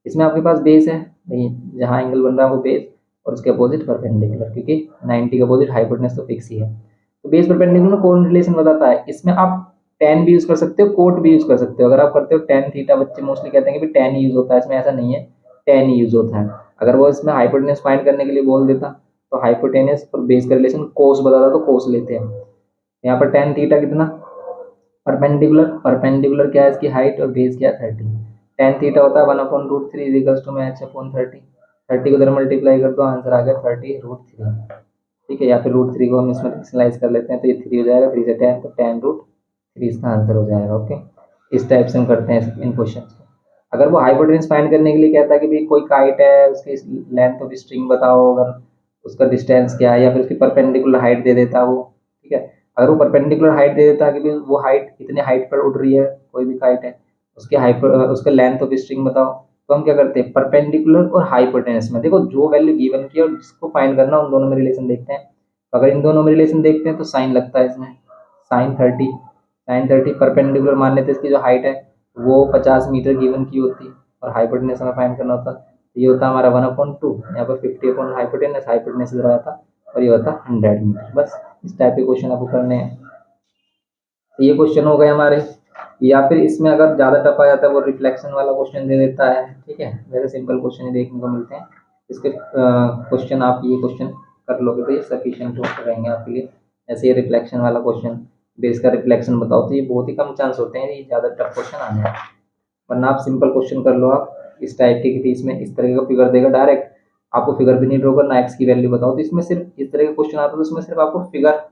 इसमें आपके पास बेस है, नहीं, जहाँ एंगल बन रहा है वो बेस, और उसके अपोजिट परपेंडिकुलर, क्योंकि 90 के अपोजिट हाइपोटेनस तो फिक्स ही है। तो बेस परपेंडिकुलर कौन रिलेशन बताता है, इसमें आप टेन भी यूज कर सकते हो, कोट भी यूज कर सकते हो। अगर आप करते हो टेन थीटा, बच्चे मोस्टली कहते हैं कि टेन ही यूज होता है, इसमें ऐसा नहीं है, टेन ही यूज होता है। अगर वो इसमें हाइपोटेनस फाइंड करने के लिए बोल देता तो हाइपोटेनस और बेस का रिलेशन कोस बताता तो कोस लेते हैं। यहाँ पर टेन थीटा कितना, परपेंडिकुलर, परपेंडिकुलर क्या है इसकी हाइट, और बेस क्या है 30। टेन थीटा होता है 1/√3 इक्वल्स टू में h/30। 30 को उधर मल्टीप्लाई कर दो, आंसर आ गया 30√3, ठीक है। या फिर √3 को हम इसमें रेशनलाइज कर लेते हैं, तो ये 3 हो जाएगा, 3 से 10 तो 10√3 इसका आंसर हो जाएगा। ओके, इस टाइप से हम करते हैं इन क्वेश्चन को। अगर वो हाइपोटेनस फाइंड करने के लिए कहता है कि भाई कोई काइट है, उसकी लेंथ ऑफ स्ट्रिंग बताओ, अगर उसका डिस्टेंस क्या है, या फिर उसकी परपेंडिकुलर हाइट दे देता वो, ठीक है, अगर वो परपेंडिकुलर हाइट दे देता है कि भी वो हाइट इतने हाइट पर उड़ रही है, कोई भी हाइट है, उसके उसका लेंथ ऑफ स्ट्रिंग बताओ, तो हम क्या करते हैं परपेंडिकुलर और हाइपोटेनस में देखो जो वैल्यू गिवन की है और जिसको फाइंड करना उन दोनों में रिलेशन देखते हैं। तो अगर इन दोनों में रिलेशन देखते हैं तो साइन लगता है इसमें, साइन 30 परपेंडिकुलर मान लेते हैं, इसकी जो हाइट है वो 50 मीटर गिवन की होती और हाइपोटेनस हमें फाइंड करना होता, तो ये होता हमारा 1/2, यहाँ पर 50 अपॉन हाइपोटेनस, हाइपोटेनस इधर आया था और ये होता 100 मीटर। बस इस टाइप के क्वेश्चन आपको करने हैं। तो ये क्वेश्चन हो गए हमारे। या फिर इसमें अगर ज़्यादा टफ आ जाता है वो रिफ्लेक्शन वाला क्वेश्चन दे देता है, ठीक है, वैसे सिंपल क्वेश्चन ही देखने को मिलते हैं इसके क्वेश्चन। आप ये क्वेश्चन कर लोगे तो ये सफिशिएंट रहेंगे आपके लिए। जैसे ये रिफ्लेक्शन वाला क्वेश्चन, बेस का रिफ्लेक्शन बताओ, तो ये बहुत ही कम चांस होते हैं ये ज़्यादा टफ क्वेश्चन आने हैं, वरना आप सिंपल क्वेश्चन कर लो आप इस टाइप के कि इसमें इस तरह का फिगर देगा डायरेक्ट, आपको फिगर भी नहीं ड्रॉ करना, एक्स की वैल्यू बताओ, तो इसमें सिर्फ इस तरह का क्वेश्चन आता है तो इसमें सिर्फ आपको फिगर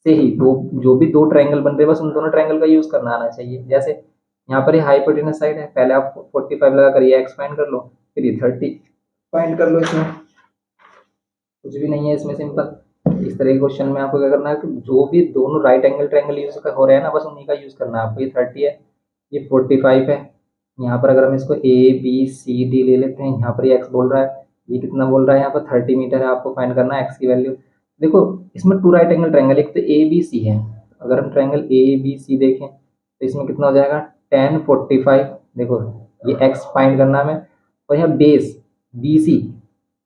से ही दो जो भी दो ट्रायंगल बन रहे हैं बस उन दोनों ट्रायंगल का यूज करना आना चाहिए। जैसे यहाँ पर ये हाइपोटेनस साइड है, पहले आप 45 लगा कर ये एक्स फाइंड कर लो, फिर ये 30 फाइंड कर लो, इसमें कुछ भी नहीं है, इसमें सिंपल इस तरह के क्वेश्चन में आपको क्या करना है कि जो भी दोनों राइट एंगल ट्रायंगल यूज हो रहे हैं ना बस उन्हीं का यूज करना है आपको। ये 30 है, ये 45 है, यहाँ पर अगर हम इसको ए बी सी डी ले लेते हैं, यहाँ पर ये एक्स बोल रहा है, ये कितना बोल रहा है, यहाँ पर 30 मीटर है, आपको फाइंड करना है एक्स की वैल्यू। देखो इसमें टू राइट एंगल ट्रायंगल, एक तो ए बी सी है, अगर हम ट्रायंगल ए बी सी देखें तो इसमें कितना हो जाएगा 10 45, देखो ये एक्स फाइंड करना है हमें, और यहाँ बेस बी सी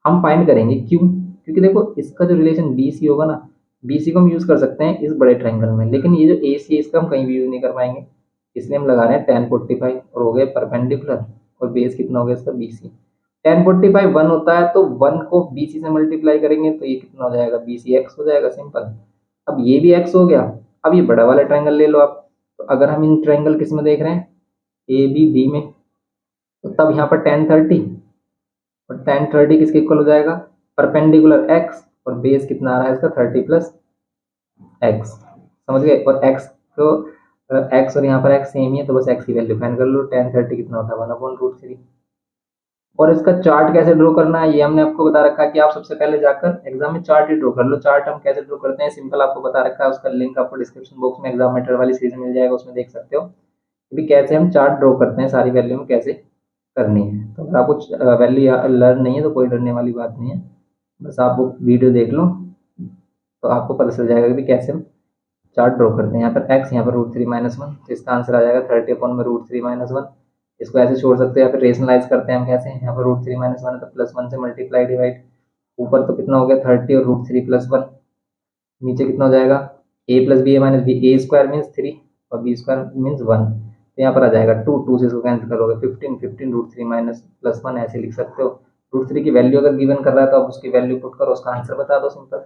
हम फाइंड करेंगे, क्यों, क्योंकि देखो इसका जो रिलेशन बी सी होगा ना, बी सी को हम यूज कर सकते हैं इस बड़े ट्रायंगल में, लेकिन ये जो ए सी है इसका हम कहीं भी यूज नहीं कर पाएंगे, इसलिए हम लगा रहे हैं 10 45 और हो गए परपेंडिकुलर, और बेस कितना हो गया इसका बी सी। 10 45 1 होता है तो 1 को बी सी से मल्टीप्लाई करेंगे तो ये कितना हो जाएगा बी सी एक्स हो जाएगा, सिंपल। अब ये भी एक्स हो गया, अब ये बड़ा वाला ट्रायंगल ले लो आप, तो अगर हम इन ट्रायंगल किस में देख रहे हैं ए बी बी में, तो तब यहाँ पर 10 30 और 10 30 किसके इक्वल हो जाएगा परपेंडिकुलर एक्स, और बेस कितना आ रहा है इसका 30 प्लस एक्स, समझ गए, और एक्स को एक्स और यहाँ पर एक्स सेम ही है तो बस एक्स की वैल्यू फाइंड कर लो, 10 30 कितना होता है 1/√3। और इसका चार्ट कैसे ड्रॉ करना है ये हमने आपको बता रखा है कि आप सबसे पहले जाकर एग्जाम में चार्ट ही ड्रॉ कर लो। चार्ट हम कैसे ड्रॉ करते हैं सिंपल आपको बता रखा है, उसका लिंक आपको डिस्क्रिप्शन बॉक्स में एग्जाम मेटर वाली सीरीज मिल जाएगा, उसमें देख सकते हो कि कैसे हम चार्ट ड्रॉ करते हैं, सारी वैल्यू में कैसे करनी है। तो अगर आपको वैल्यू लर्न नहीं है तो कोई डरने वाली बात नहीं है, बस आप वो वीडियो देख लो तो आपको पता चल जाएगा कि कैसे हम चार्ट ड्रॉ करते हैं। यहाँ पर एक्स, यहाँ पर √3 - 1, तो इसका आंसर आ जाएगा 30/√3 - 1। इसको ऐसे छोड़ सकते हैं या फिर रेशनलाइज करते हैं हम कैसे, यहाँ पर √3 - 1 है तो +1 से मल्टीप्लाई डिवाइड, ऊपर तो कितना हो गया 30 और √3 + 1, नीचे कितना हो जाएगा a + b a - b, a square means 3 और b स्क्वायर मीन्स 1, तो यहाँ पर आ जाएगा 2, 2 से इसको कैंसिल करोगे 15, 15 √3 - +1 ऐसे लिख सकते हो। √3 की वैल्यू अगर गिवन कर रहा है तो आप उसकी वैल्यू पुट करो, उसका आंसर बता दो, सिंपल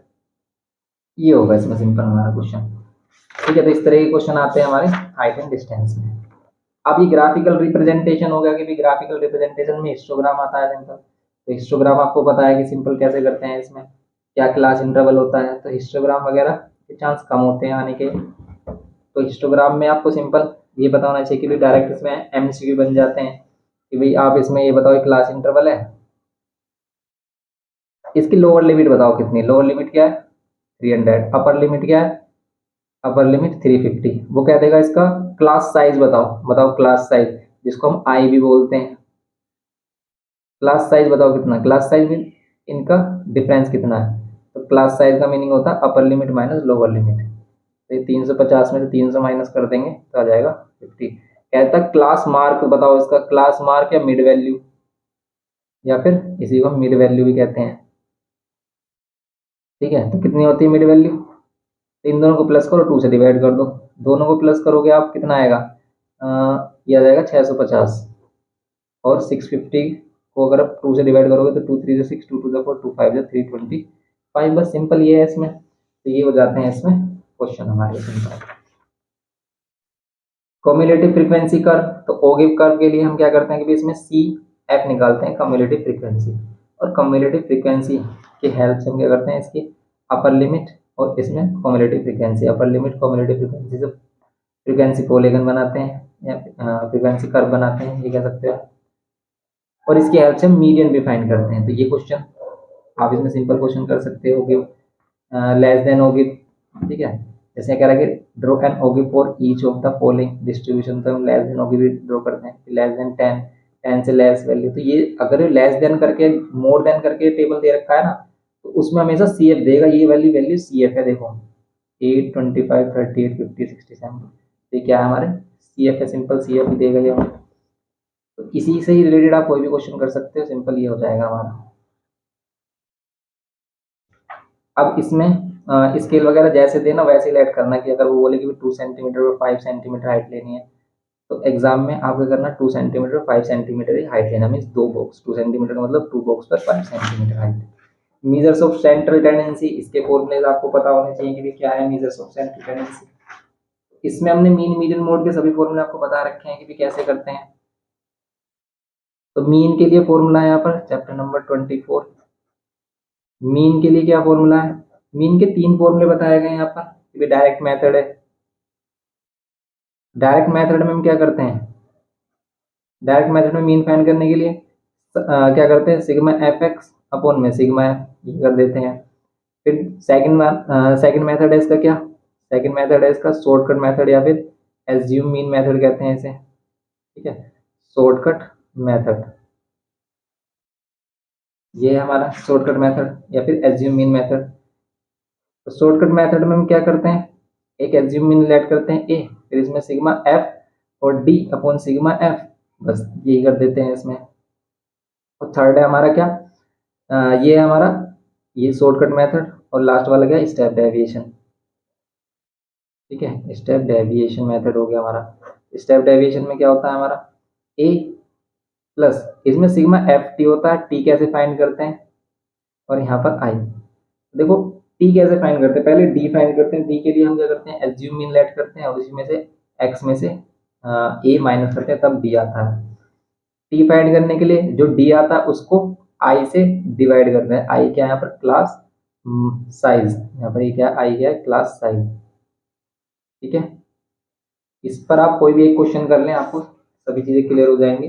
ये होगा इसमें सिंपल हमारा क्वेश्चन। ठीक है, तो इस तरह के क्वेश्चन आते हैं हमारे हाइट एंड डिस्टेंस में। अब ये ग्राफिकल रिप्रेजेंटेशन हो गया कि भी ग्राफिकल रिप्रेजेंटेशन में हिस्टोग्राम आता है सिंपल, तो हिस्टोग्राम आपको पता है कि सिंपल कैसे करते हैं, इसमें क्या क्लास इंटरवल होता है, तो हिस्टोग्राम वगैरह के चांस कम होते हैं आने के। तो हिस्टोग्राम में आपको सिंपल ये पता होना चाहिए कि भाई डायरेक्ट इसमें एमसीक्यू बन जाते हैं कि भाई आप इसमें ये बताओ क्लास इंटरवल है, इसकी लोअर लिमिट बताओ कितनी, लोअर लिमिट क्या है 300, अपर लिमिट क्या है, अपर लिमिट 350, वो क्या देगा इसका क्लास साइज बताओ, बताओ क्लास साइज जिसको हम आई भी बोलते हैं, क्लास साइज बताओ कितना, क्लास साइज मीन इनका डिफरेंस कितना है, तो क्लास साइज का मीनिंग होता है upper limit minus lower limit, तो ये 350 में से 300 माइनस कर देंगे तो आ जाएगा 50। कहता है क्लास मार्क बताओ, इसका क्लास मार्क या मिड वैल्यू, या फिर इसी को हम मिड वैल्यू भी कहते हैं, ठीक है, तो कितनी होती है मिड वैल्यू, तो इन दोनों को प्लस करो 2 से डिवाइड कर दो, दोनों को प्लस करोगे आप कितना आएगा ये आ जाएगा 650, और 650 को अगर आप 2 से डिवाइड करोगे तो 2 3 से 6, 2 2 4, 2 5 325, बस सिंपल ये है इसमें, तो ये हो जाते हैं इसमें क्वेश्चन हमारे सिंपल। कम्युलेटिव फ्रीक्वेंसी कर्व, तो ओगिव कर्व के लिए हम क्या करते हैं कि इसमें सी एफ निकालते हैं कम्युलेटिव फ्रीक्वेंसी, और कम्युलेटिव फ्रीक्वेंसी की हेल्प से हम क्या करते हैं इसकी अपर लिमिट और इसमें cumulative frequency, upper limit cumulative frequency से फ्रीक्वेंसी पॉलीगन बनाते हैं या फ्रीक्वेंसी कर्व बनाते हैं, ये कह सकते हैं, और इसकी हेल्प से हम मीडियन भी फाइंड करते हैं। तो ये क्वेश्चन आप इसमें सिंपल क्वेश्चन कर सकते हो कि लेस देन होगी, ठीक है, जैसे कह रहा है कि draw an Oggy for each of the following distribution, तो हम लेस देन ओगी भी ड्रॉ करते हैं, लेस देन 10, 10 से लेस वैल्यू। तो ये अगर लेस देन करके मोर देन करके टेबल दे रखा है ना, तो उसमें हमेशा सी एफ देगा, ये वाली वैल्यू सी एफ है। देखो 8, 25, 38, 50, 67, ये क्या है हमारे सी एफ है, सिंपल सी एफ ही देगा ये। तो इसी से ही रिलेटेड आप कोई भी क्वेश्चन कर सकते हो, सिंपल ये हो जाएगा हमारा। अब इसमें स्केल वगैरह जैसे देना वैसे ही ऐड करना, कि अगर वो बोले कि 2 सेंटीमीटर और 5 सेंटीमीटर हाइट लेनी है, तो एग्जाम में आपको करना 2 सेंटीमीटर और 5 सेंटीमीटर ही हाइट लेना, मीन्स 2 बॉक्स, 2 सेंटीमीटर का मतलब 2 बॉक्स पर 5 centimetre height. Measures of central tendency, इसके फॉर्मूलेज आपको पता होने चाहिए कि क्या है मीजर्स ऑफ सेंट्रल टेंडेंसी। इसमें हमने मीन मीडियन मोड के सभी फॉर्मूले आपको बता रखे हैं कि कैसे करते हैं। तो मीन के लिए फॉर्मूला है यहाँ पर चैप्टर नंबर 24। मीन के लिए क्या फॉर्मूला है, मीन के 3 फॉर्मूले बताए गए हैं यहाँ पर। डायरेक्ट मेथड है, डायरेक्ट मेथड में हम क्या करते हैं, डायरेक्ट मेथड में मीन फाइंड करने के लिए क्या करते हैं, सिग्मा एफ एक्स अपॉन में सिग्मा एफ, ये कर देते हैं। फिर सेकंड मेथड है इसका क्या, सेकंड मेथड है इसका शॉर्टकट मेथड, या फिर एज्यूम मीन मेथड कहते हैं इसे, ठीक है, शॉर्टकट मेथड, ये है हमारा शॉर्टकट मेथड, या फिर एज्यूम मीन मेथड। तो शॉर्टकट मेथड में हम क्या करते हैं, एक एज्यूम मीन लेट करते हैं ए, फिर इसमें सिग्मा एफ और डी अपॉन सिग्मा एफ, बस यही कर देते हैं इसमें। और थर्ड है हमारा क्या, ये है हमारा ये शॉर्टकट मेथड, और लास्ट वाला क्या स्टेप डेविएशन, ठीक है, स्टेप डेविएशन मेथड हो गया हमारा। स्टेप डेविएशन में क्या होता है हमारा, ए प्लस इसमें सिग्मा एफ टी होता है, टी कैसे फाइंड करते हैं, और यहाँ पर आई। देखो टी कैसे फाइंड करते हैं, पहले डी फाइंड करते हैं, डी के लिए हम क्या करते हैं एज्यूम मीन लेट करते हैं, और उसी में से एक्स में से ए माइनस करते हैं, तब डी आता है। टी फाइंड करने के लिए जो डी आता है उसको आई से डिवाइड करते हैं, आई क्या है यहाँ पर क्लास साइज, यहाँ पर ये क्या आई क्या है क्लास साइज, ठीक है। इस पर आप कोई भी एक क्वेश्चन कर लें, आपको सभी चीजें क्लियर हो जाएंगी।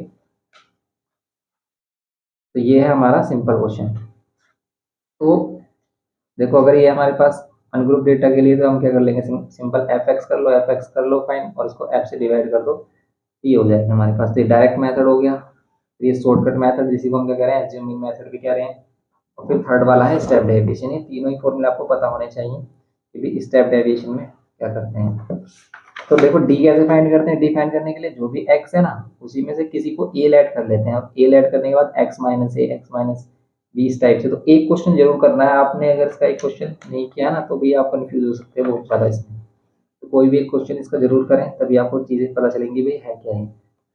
तो ये है हमारा सिंपल क्वेश्चन। तो देखो अगर ये हमारे पास अनग्रुप डेटा के लिए, तो हम क्या कर लेंगे, सिंपल एफ एक्स कर लो, एफ एक्स कर लो फाइन, और इसको एफ से डिवाइड कर दो, ये हो जाएगा हमारे पास। तो ये डायरेक्ट मेथड हो गया, तो ये शॉर्टकट मेथड जिसी को हम क्या कह रहे हैं एज्यूमिंग मेथड भी कह रहे हैं। और फिर थर्ड वाला है स्टेप डेविएशन, ये तीनों ही फॉर्मूला आपको पता होने चाहिए कि भी स्टेप डेविएशन में क्या करते हैं। तो देखो डी कैसे फाइंड करते हैं, डी फाइंड करने के लिए जो भी एक्स है ना, उसी में से किसी को ए ऐड कर लेते हैं, और ए ऐड करने के बाद एक्स माइनस ए, एक्स माइनस बी इस टाइप से। तो एक क्वेश्चन जरूर करना है आपने, अगर इसका एक क्वेश्चन नहीं किया ना तो भी आप कंफ्यूज हो सकते हैं बहुत ज़्यादा इसमें। तो कोई भी एक क्वेश्चन इसका जरूर करें, तभी आपको चीज़ें पता चलेंगी भाई है क्या है।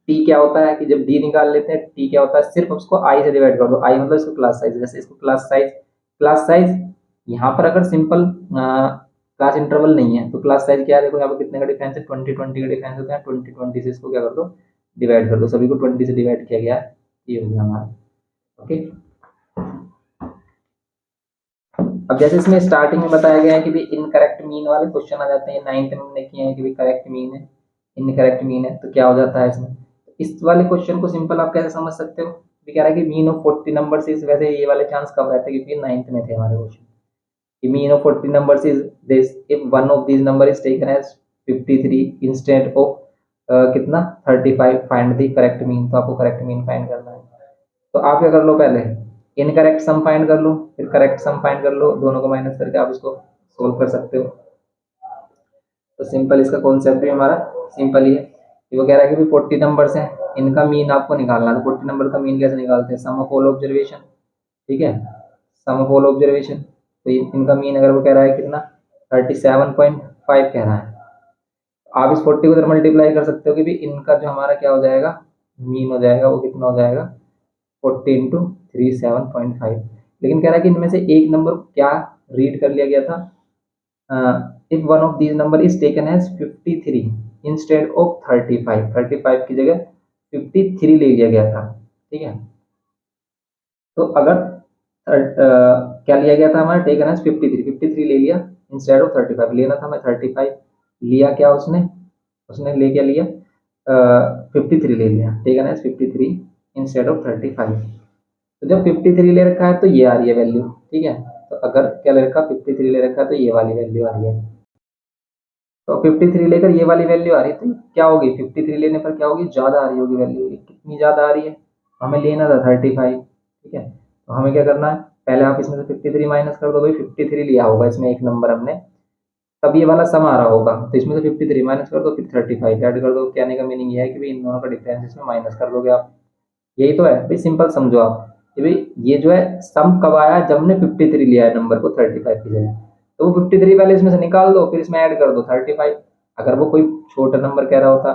टी क्या होता है कि जब डी निकाल लेते हैं, टी क्या होता है सिर्फ उसको आई से डिवाइड कर दो, आई मतलब इसको क्लास साइज, जैसे इसको क्लास साइज, क्लास साइज यहाँ पर अगर सिंपल क्लास इंटरवल नहीं है, तो क्लास साइज क्या है, देखो यहाँ पर कितने का डिफरेंस है, 20 20 का डिफरेंस होता है, 20 20 से इसको क्या कर दो डिवाइड कर दो, सभी को 20 से डिवाइड किया गया है, ये हो गया हमारा। ओके, अब जैसे इसमें स्टार्टिंग में बताया गया है कि भी इनकरेक्ट मीन वाले क्वेश्चन आ जाते हैं, 9th में हमने किए हैं कि भी करेक्ट मीन है, इनकरेक्ट मीन है, तो क्या हो जाता है इसमें। इस वाले क्वेश्चन को सिंपल आप कैसे समझ सकते हो, भी कह रहा है कि मीन ऑफ 40 नंबर इज, वैसे ये वाले चांस कम रहते हैं क्योंकि 9th में थे हमारे question. The mean of 40 numbers is this if one of these number is taken as 53 instead of कितना 35, फाइंड द करेक्ट मीन। तो आपको करेक्ट मीन फाइंड करना है, तो आप क्या कर लो, पहले इनकरेक्ट सम फाइंड कर लो, फिर करेक्ट सम फाइंड कर लो, दोनों को माइनस करके आप इसको सोल्व कर सकते हो। तो सिंपल इसका कॉन्सेप्ट भी हमारा सिंपल ही है। वो कह रहा है कि 40 नंबर्स हैं, इनका मीन आपको निकालना है। तो 40 नंबर का मीन कैसे निकालते हैं, सम ऑफ ऑल ऑब्जर्वेशन, ठीक है, सम ऑफ ऑल ऑब्जर्वेशन। तो इनका मीन अगर वो कह रहा है कितना 37.5 कह रहा है, आप इस 40 को उधर मल्टीप्लाई कर सकते हो कि भी इनका जो हमारा क्या हो जाएगा मीन हो जाएगा, वो कितना हो जाएगा 40 इंटू 37.5। लेकिन कह रहा है कि इनमें से एक नंबर क्या रीड कर लिया गया था, if one of these number is taken as 53 instead of 35, 35 की जगह 53 ले लिया गया था, ठीक है। तो अगर क्या लिया गया था हमारा, टेकन एज 53 ले लिया इंस्टेड ऑफ 35, लेना था हमें 35, लिया क्या उसने, उसने ले क्या लिया 53 ले लिया, टेकन एज 53 इंस्टेड ऑफ 35। तो जब 53 ले रखा है तो ये आ रही है वैल्यू, ठीक है। तो अगर क्या ले रखा 53 ले रखा है तो ये वाली वैल्यू आ रही है। तो 53 लेकर ये वाली वैल्यू आ रही है, तो क्या होगी 53 लेने पर क्या होगी, ज़्यादा आ रही होगी वैल्यू। कितनी ज़्यादा आ रही है, हमें लेना था 35, ठीक है। तो हमें क्या करना है, पहले आप इसमें से 53 माइनस कर दो भाई, 53 लिया होगा इसमें एक नंबर हमने, तब ये वाला सम आ रहा होगा, तो इसमें से 53 माइनस कर दो, फिर 35 ऐड कर दो। कहने का मीनिंग ये है कि भाई इन दोनों का डिफरेंस इसमें माइनस कर दोगे आप, यही तो है भाई, सिंपल समझो आप कि भाई ये जो है सम कब आया, जब हमने 53 लिया है नंबर को 35 की जगह, तो वो 53 पहले इसमें से निकाल दो, फिर इसमें ऐड कर दो 35। अगर वो कोई छोटा नंबर कह रहा होता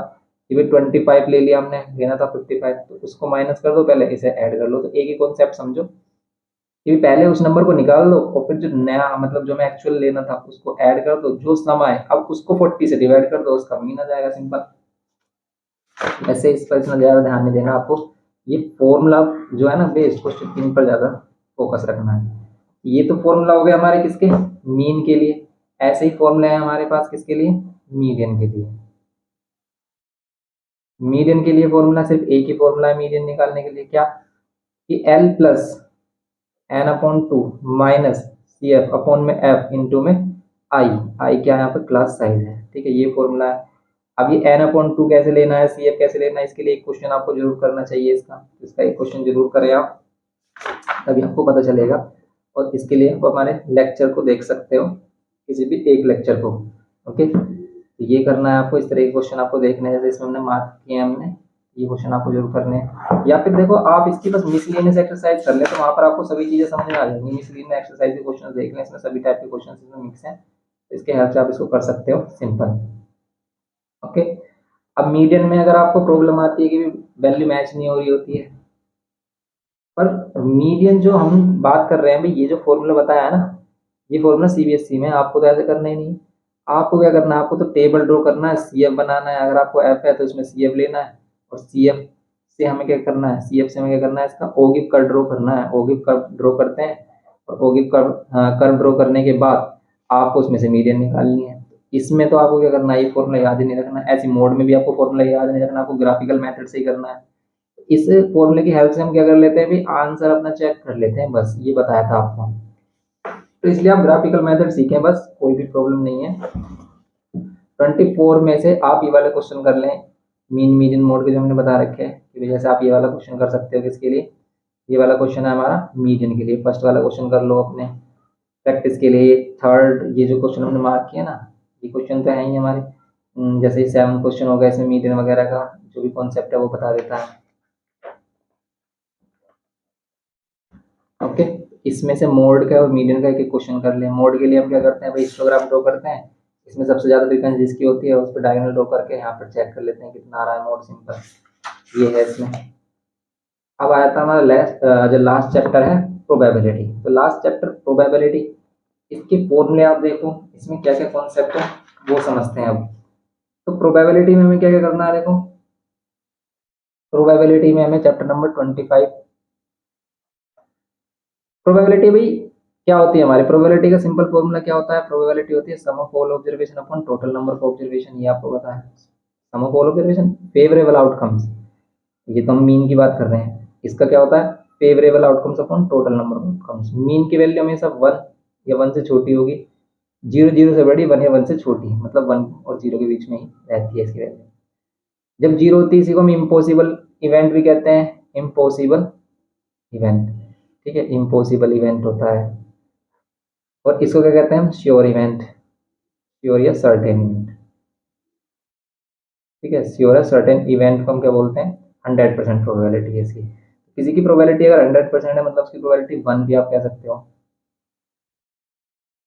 कि भाई 25 ले लिया हमने, लेना था 55, तो उसको माइनस कर दो पहले, इसे ऐड कर लो। तो एक ही कॉन्सेप्ट समझो कि पहले उस नंबर को निकाल दो और फिर जो नया मतलब जो मैं एक्चुअल लेना था उसको ऐड कर दो, जो सम आए अब उसको 40 से डिवाइड कर दो, उसका मीन आ जाएगा, सिंपल। ऐसे इस पर इतना ज़्यादा ध्यान नहीं देना आपको, ये फॉर्मूला जो है ना बेस्ड क्वेश्चन, इन पर ज़्यादा फोकस रखना है। ये तो फॉर्मूला हो गया हमारे किसके, मीन के लिए। ऐसे ही फॉर्मूला है हमारे पास किसके लिए, मीडियन के लिए। मीडियन के लिए फॉर्मूला सिर्फ एक ही फॉर्मूला है मीडियन निकालने के लिए, क्या कि L plus N upon two minus C F upon में एफ इंटू में आई। आई क्या है यहाँ पर, क्लास साइज है, ठीक है, ये फॉर्मूला है। अब ये एन अपॉन टू कैसे लेना है, सी एफ कैसे लेना है, इसके लिए एक क्वेश्चन आपको जरूर करना चाहिए, इसका एक क्वेश्चन जरूर करें आप, तभी आपको पता चलेगा। और इसके लिए आप हमारे लेक्चर को देख सकते हो, किसी भी एक लेक्चर को, ओके। तो ये करना है आपको, इस तरह के क्वेश्चन आपको देखने हैं, जैसे इसमें हमने मार्क किए हैं हमने, ये क्वेश्चन आपको जरूर करने हैं। या फिर देखो आप इसकी बस मिसलेनियस एक्सरसाइज कर ले, तो वहाँ पर आपको सभी चीजें समझ में आ जाएंगी। मिसलेनियस एक्सरसाइज के क्वेश्चन देख लें, इसमें सभी टाइप के क्वेश्चन इसमें मिक्स हैं, तो इसके हेल्प से आप इसको कर सकते हो, सिंपल, ओके। अब मीडियन में अगर आपको प्रॉब्लम आती है कि वैल्यू मैच नहीं हो रही होती है, पर मीडियन जो हम बात कर रहे हैं भाई, ये जो फॉर्मूला बताया है ना, ये फॉर्मूला सीबीएसई में, आपको तो ऐसे करना ही नहीं। आपको क्या करना है, आपको तो टेबल ड्रॉ करना है, सीएफ बनाना है। अगर आपको एफ है तो इसमें सीएफ लेना है, और सीएफ से हमें क्या करना है, सीएफ से हमें क्या करना है, इसका ओगिव कर्व ड्रॉ करना है। ओगिव कर्व ड्रॉ करते हैं, और ओगिव कर्व ड्रॉ करने के बाद आपको उसमें से मीडियन निकालनी है। इसमें तो आपको क्या करना है, ये फॉर्मूला याद ही नहीं रखना, ऐसी मोड में भी आपको फॉर्मूला याद नहीं रखना, आपको ग्राफिकल मेथड से ही करना है। इस फॉर्मूले की हेल्प से हम क्या कर लेते हैं भाई, आंसर अपना चेक कर लेते हैं, बस ये बताया था आपको। तो इसलिए आप ग्राफिकल मेथड सीखें, बस कोई भी प्रॉब्लम नहीं है। 24 में से आप ये वाले क्वेश्चन कर लें, मीन मीडियन मोड के जो हमने बता रखे हैं, कि जैसे आप ये वाला क्वेश्चन कर सकते हो, किसके लिए, ये वाला क्वेश्चन है हमारा मीडियन के लिए। फर्स्ट वाला क्वेश्चन कर लो अपने प्रैक्टिस के लिए। थर्ड ये जो क्वेश्चन हमने मार्क किया ना, ये क्वेश्चन तो है ही हमारे, जैसे 7 क्वेश्चन हो गया, इसमें मीडियन वगैरह का जो भी कॉन्सेप्ट है वो बता देता है, ओके। इसमें से मोड का और मीडियन का एक एक क्वेश्चन कर ले। मोड के लिए हम क्या करते हैं भाई, हिस्टोग्राम ड्रॉ करते हैं, इसमें सबसे ज्यादा फ्रीक्वेंसी जिसकी होती है उस पर डायगोनल ड्रॉ करके यहाँ पर चेक कर लेते हैं कितना आ रहा है मोड, सिंपल ये है इसमें। अब आया था हमारा जो लास्ट चैप्टर है, प्रोबेबिलिटी। तो लास्ट चैप्टर प्रोबेबिलिटी, इसके फॉर्मूले आप देखो, इसमें क्या क्या कॉन्सेप्ट है वो समझते हैं अब। तो प्रोबेबिलिटी में हमें क्या क्या करना है, देखो प्रोबेबिलिटी में हमें चैप्टर नंबर 25, प्रोबेबिलिटी भाई क्या होती है हमारी, प्रोबेबिलिटी का सिंपल फॉर्मूला क्या होता है, प्रोबेबिलिटी होती है sum of all observation upon total number of observation, ये आपको पता है। Sum of all observation favourable outcomes, ये तो हम मीन की बात कर रहे हैं, इसका क्या होता है, favourable outcomes upon total number of outcomes. Mean की वैल्यू हमेशा 1 या 1 से छोटी होगी, 0 0 से बड़ी, 1 या 1 से छोटी, मतलब 1 और 0 के बीच में ही रहती है इसकी वैल्यू। जब 0 होती है इसी को हम इम्पॉसिबल इवेंट भी कहते हैं, इम्पॉसिबल इवेंट, ठीक है, इम्पॉसिबल इवेंट होता है। और इसको क्या कहते हैं हम, श्योर इवेंट, श्योर या सर्टेन इवेंट, ठीक है। श्योर या सर्टेन इवेंट को हम क्या बोलते हैं, 100% प्रोबेबिलिटी है इसकी। किसी की प्रोबेबिलिटी अगर 100% है, मतलब उसकी प्रोबेबिलिटी 1 भी आप कह सकते हो,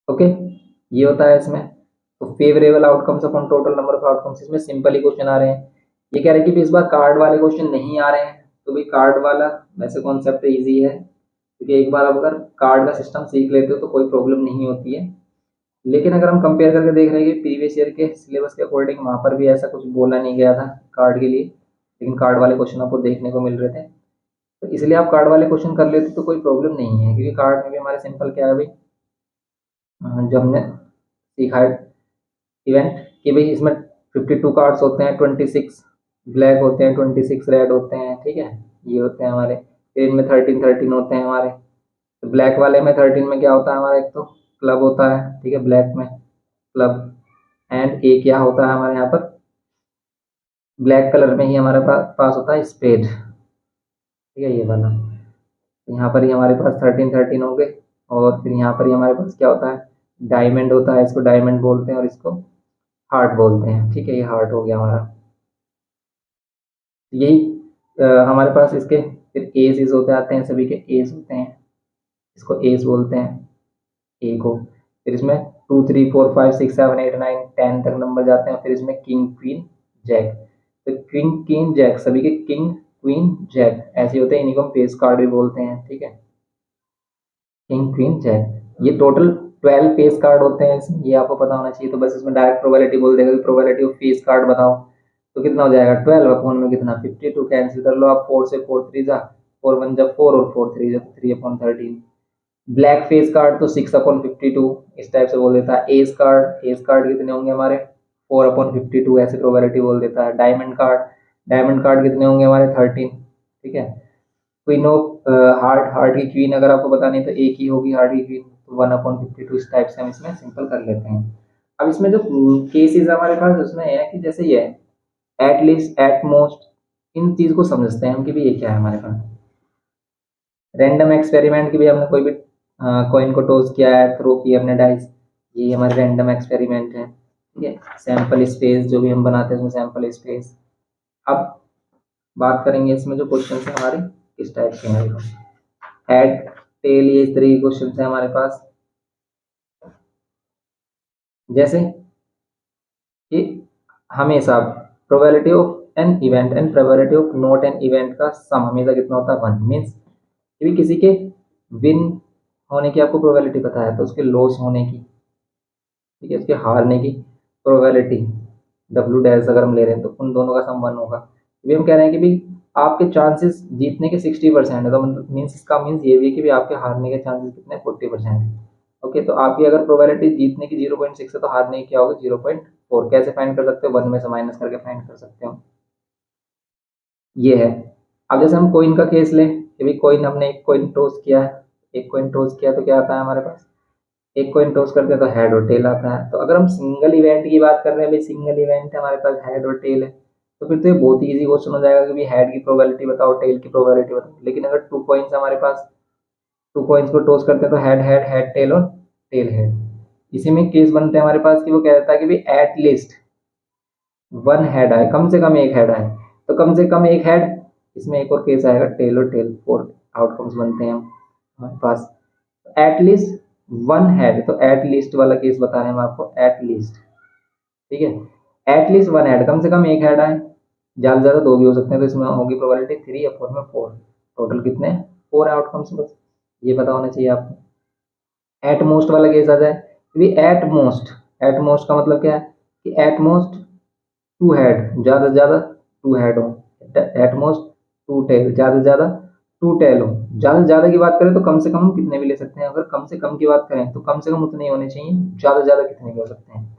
ओके। ये होता है इसमें। तो favourable outcomes upon total number of outcomes, इसमें सिंपल ही क्वेश्चन आ रहे हैं। ये कह रहे हैं कि इस बार कार्ड वाले क्वेश्चन नहीं आ रहे हैं, तो भाई कार्ड वाला वैसे कॉन्सेप्ट इजी है, क्योंकि एक बार आप अगर कार्ड का सिस्टम सीख लेते हो तो कोई प्रॉब्लम नहीं होती है। लेकिन अगर हम कंपेयर करके देख रहे हैं कि प्रीवियस ईयर के सिलेबस के अकॉर्डिंग वहाँ पर भी ऐसा कुछ बोला नहीं गया था कार्ड के लिए, लेकिन कार्ड वाले क्वेश्चन आपको देखने को मिल रहे थे, तो इसलिए आप कार्ड वाले क्वेश्चन कर लेते तो कोई प्रॉब्लम नहीं है, क्योंकि कार्ड में भी हमारे सिंपल क्या है भाई, जो हमने सीखा है इवेंट, कि भाई इसमें 52 कार्ड्स होते हैं, 26 ब्लैक होते हैं, 26 रेड होते हैं, ठीक है, ये होते हैं हमारे। फिर इनमें 13 होते हैं हमारे। तो ब्लैक वाले में 13 में क्या होता है हमारा, एक तो क्लब होता है, ठीक है, ब्लैक में क्लब, एंड ए क्या होता है हमारे यहाँ पर, ब्लैक कलर में ही हमारे पास होता है स्पेड, ठीक है, ये वाला। यहाँ पर ही हमारे पास 13 हो गए। और फिर यहाँ पर ही हमारे पास क्या होता है, डायमंड होता है, इसको डायमंड बोलते हैं और इसको हार्ट बोलते हैं, ठीक है, ये हार्ट हो गया हमारा। यही हमारे पास इसके फिर एस होते आते हैं, सभी के एस होते हैं, इसको एस बोलते हैं ए को। फिर इसमें 2 3 4 5 6 7 8 9 10 तक नंबर जाते हैं। फिर इसमें किंग क्वीन जैक, तो किंग क्वीन जैक सभी के किंग क्वीन जैक ऐसे होते हैं, इन्हीं को हम फेस कार्ड भी बोलते हैं, ठीक है, किंग क्वीन जैक। ये टोटल 12 फेस कार्ड होते हैं इसमें, ये आपको पता होना चाहिए। तो बस इसमें डायरेक्ट प्रोबेबिलिटी बोल देगा कि प्रोबेबिलिटी ऑफ फेस कार्ड बताओ, तो कितना हो जाएगा 12 अपॉन में कितना 52, कैंसिल कर लो आप, 4 से 4 3 जा, 4 1 जा 4 और 4 3 जा 3/13। ब्लैक फेस कार्ड तो 6/52 इस टाइप से बोल देता है। एस कार्ड कितने होंगे हमारे 4/52 ऐसे प्रोबेबिलिटी बोल देता है। डायमंड कार्ड कितने होंगे हमारे 13, ठीक है। क्वीन ऑफ हार्ट, हार्ट की क्वीन अगर आपको बतानी है तो एक ही होगी हार्ट की क्वीन, तो 1/52 इस टाइप से हम इसमें सिंपल कर लेते हैं। अब इसमें जो केसेस हमारे पास उसमें है कि जैसे ये है एटलीस्ट, एट मोस्ट, इन चीज को समझते हैं हम कि भाई ये क्या है हमारे पास। रैंडम एक्सपेरिमेंट की भी हमने कोई भी कॉइन को टॉस किया है, थ्रो किया हमने डाइस, ये हमारे रैंडम एक्सपेरिमेंट है, ठीक है। सैंपल स्पेस जो भी हम बनाते हैं उसमें सैंपल स्पेस। अब बात करेंगे इसमें जो क्वेश्चन है हमारे किस टाइप के हैं। हेड टेल, ये इस तरह के क्वेश्चन है हमारे पास, जैसे कि हमेशा probability of an event and probability of not an event का सम हमेशा कितना होता है 1, मीन्स कि किसी के विन होने की आपको प्रोबेबिलिटी पता है तो उसके लॉस होने की, ठीक है, उसके हारने की प्रोबेबिलिटी डब्ल्यू डैश अगर हम ले रहे हैं तो उन दोनों का सम 1 होगा। अभी हम कह रहे हैं कि भाई आपके चांसेस जीतने के 60% है, तो मतलब मीन्स इसका मीन्स ये भी है कि भाई आपके हारने के चांसेस कितने 40% है। ओके, तो आपकी अगर प्रोबेबिलिटी जीतने की 0.6 है तो हारने की क्या होगा 0.4। कैसे फाइंड कर सकते हो, 1 में से माइनस करके फाइंड कर सकते हो, ये है। अब जैसे हम कोइन का केस लें कि भाई कोइन, हमने एक कोइन टॉस किया है, एक कोइन टॉस किया तो क्या आता है हमारे पास, एक कोइन टॉस करते हैं तो हेड और टेल आता है। तो अगर हम सिंगल इवेंट की बात कर रहे हैं, भाई सिंगल इवेंट है हमारे पास हेड और टेल है, तो फिर तो ये बहुत ही इजी क्वेश्चन हो जाएगा कि भाई हेड की प्रोबेबिलिटी बताओ, टेल की प्रोबेबिलिटी बताओ। लेकिन अगर 2 कॉइन्स हमारे पास, 2 कॉइन्स को टॉस करते हैं तो हेड हेड हेड टेल और टेल हेड। इसी में केस बनते हैं हमारे पास कि वो कहता है कि भाई एट लीस्ट 1 हेड आए, कम से कम एक हेड आए, तो कम से कम एक हेड। इसमें एक और केस आएगा टेल और टेल, 4 आउटकम्स बनते हैं हमारे पास। एटलीस्ट 1 हेड, तो एट लीस्ट वाला केस बता रहे हैं हम आपको, एट लीस्ट, ठीक है, एटलीस्ट 1 हेड, कम से कम एक हेड आए, ज्यादा से ज्यादा 2 भी हो सकते हैं, तो इसमें होगी प्रोबेबिलिटी 3/4 टोटल कितने 4 आउटकम्स, बस ये पता होना चाहिए आपको। एट मोस्ट वाला केस आ जाए, एट मोस्ट का मतलब क्या है कि एट मोस्ट 2 हेड, ज्यादा से ज्यादा 2 हेड हो, एट मोस्ट 2 टेल, ज्यादा से ज्यादा 2 टेल हो। ज्यादा से ज्यादा की बात करें तो कम से कम हम कितने भी ले सकते हैं, अगर कम से कम की बात करें तो कम से कम उतने ही होने चाहिए, ज्यादा से ज्यादा कितने भी हो सकते हैं।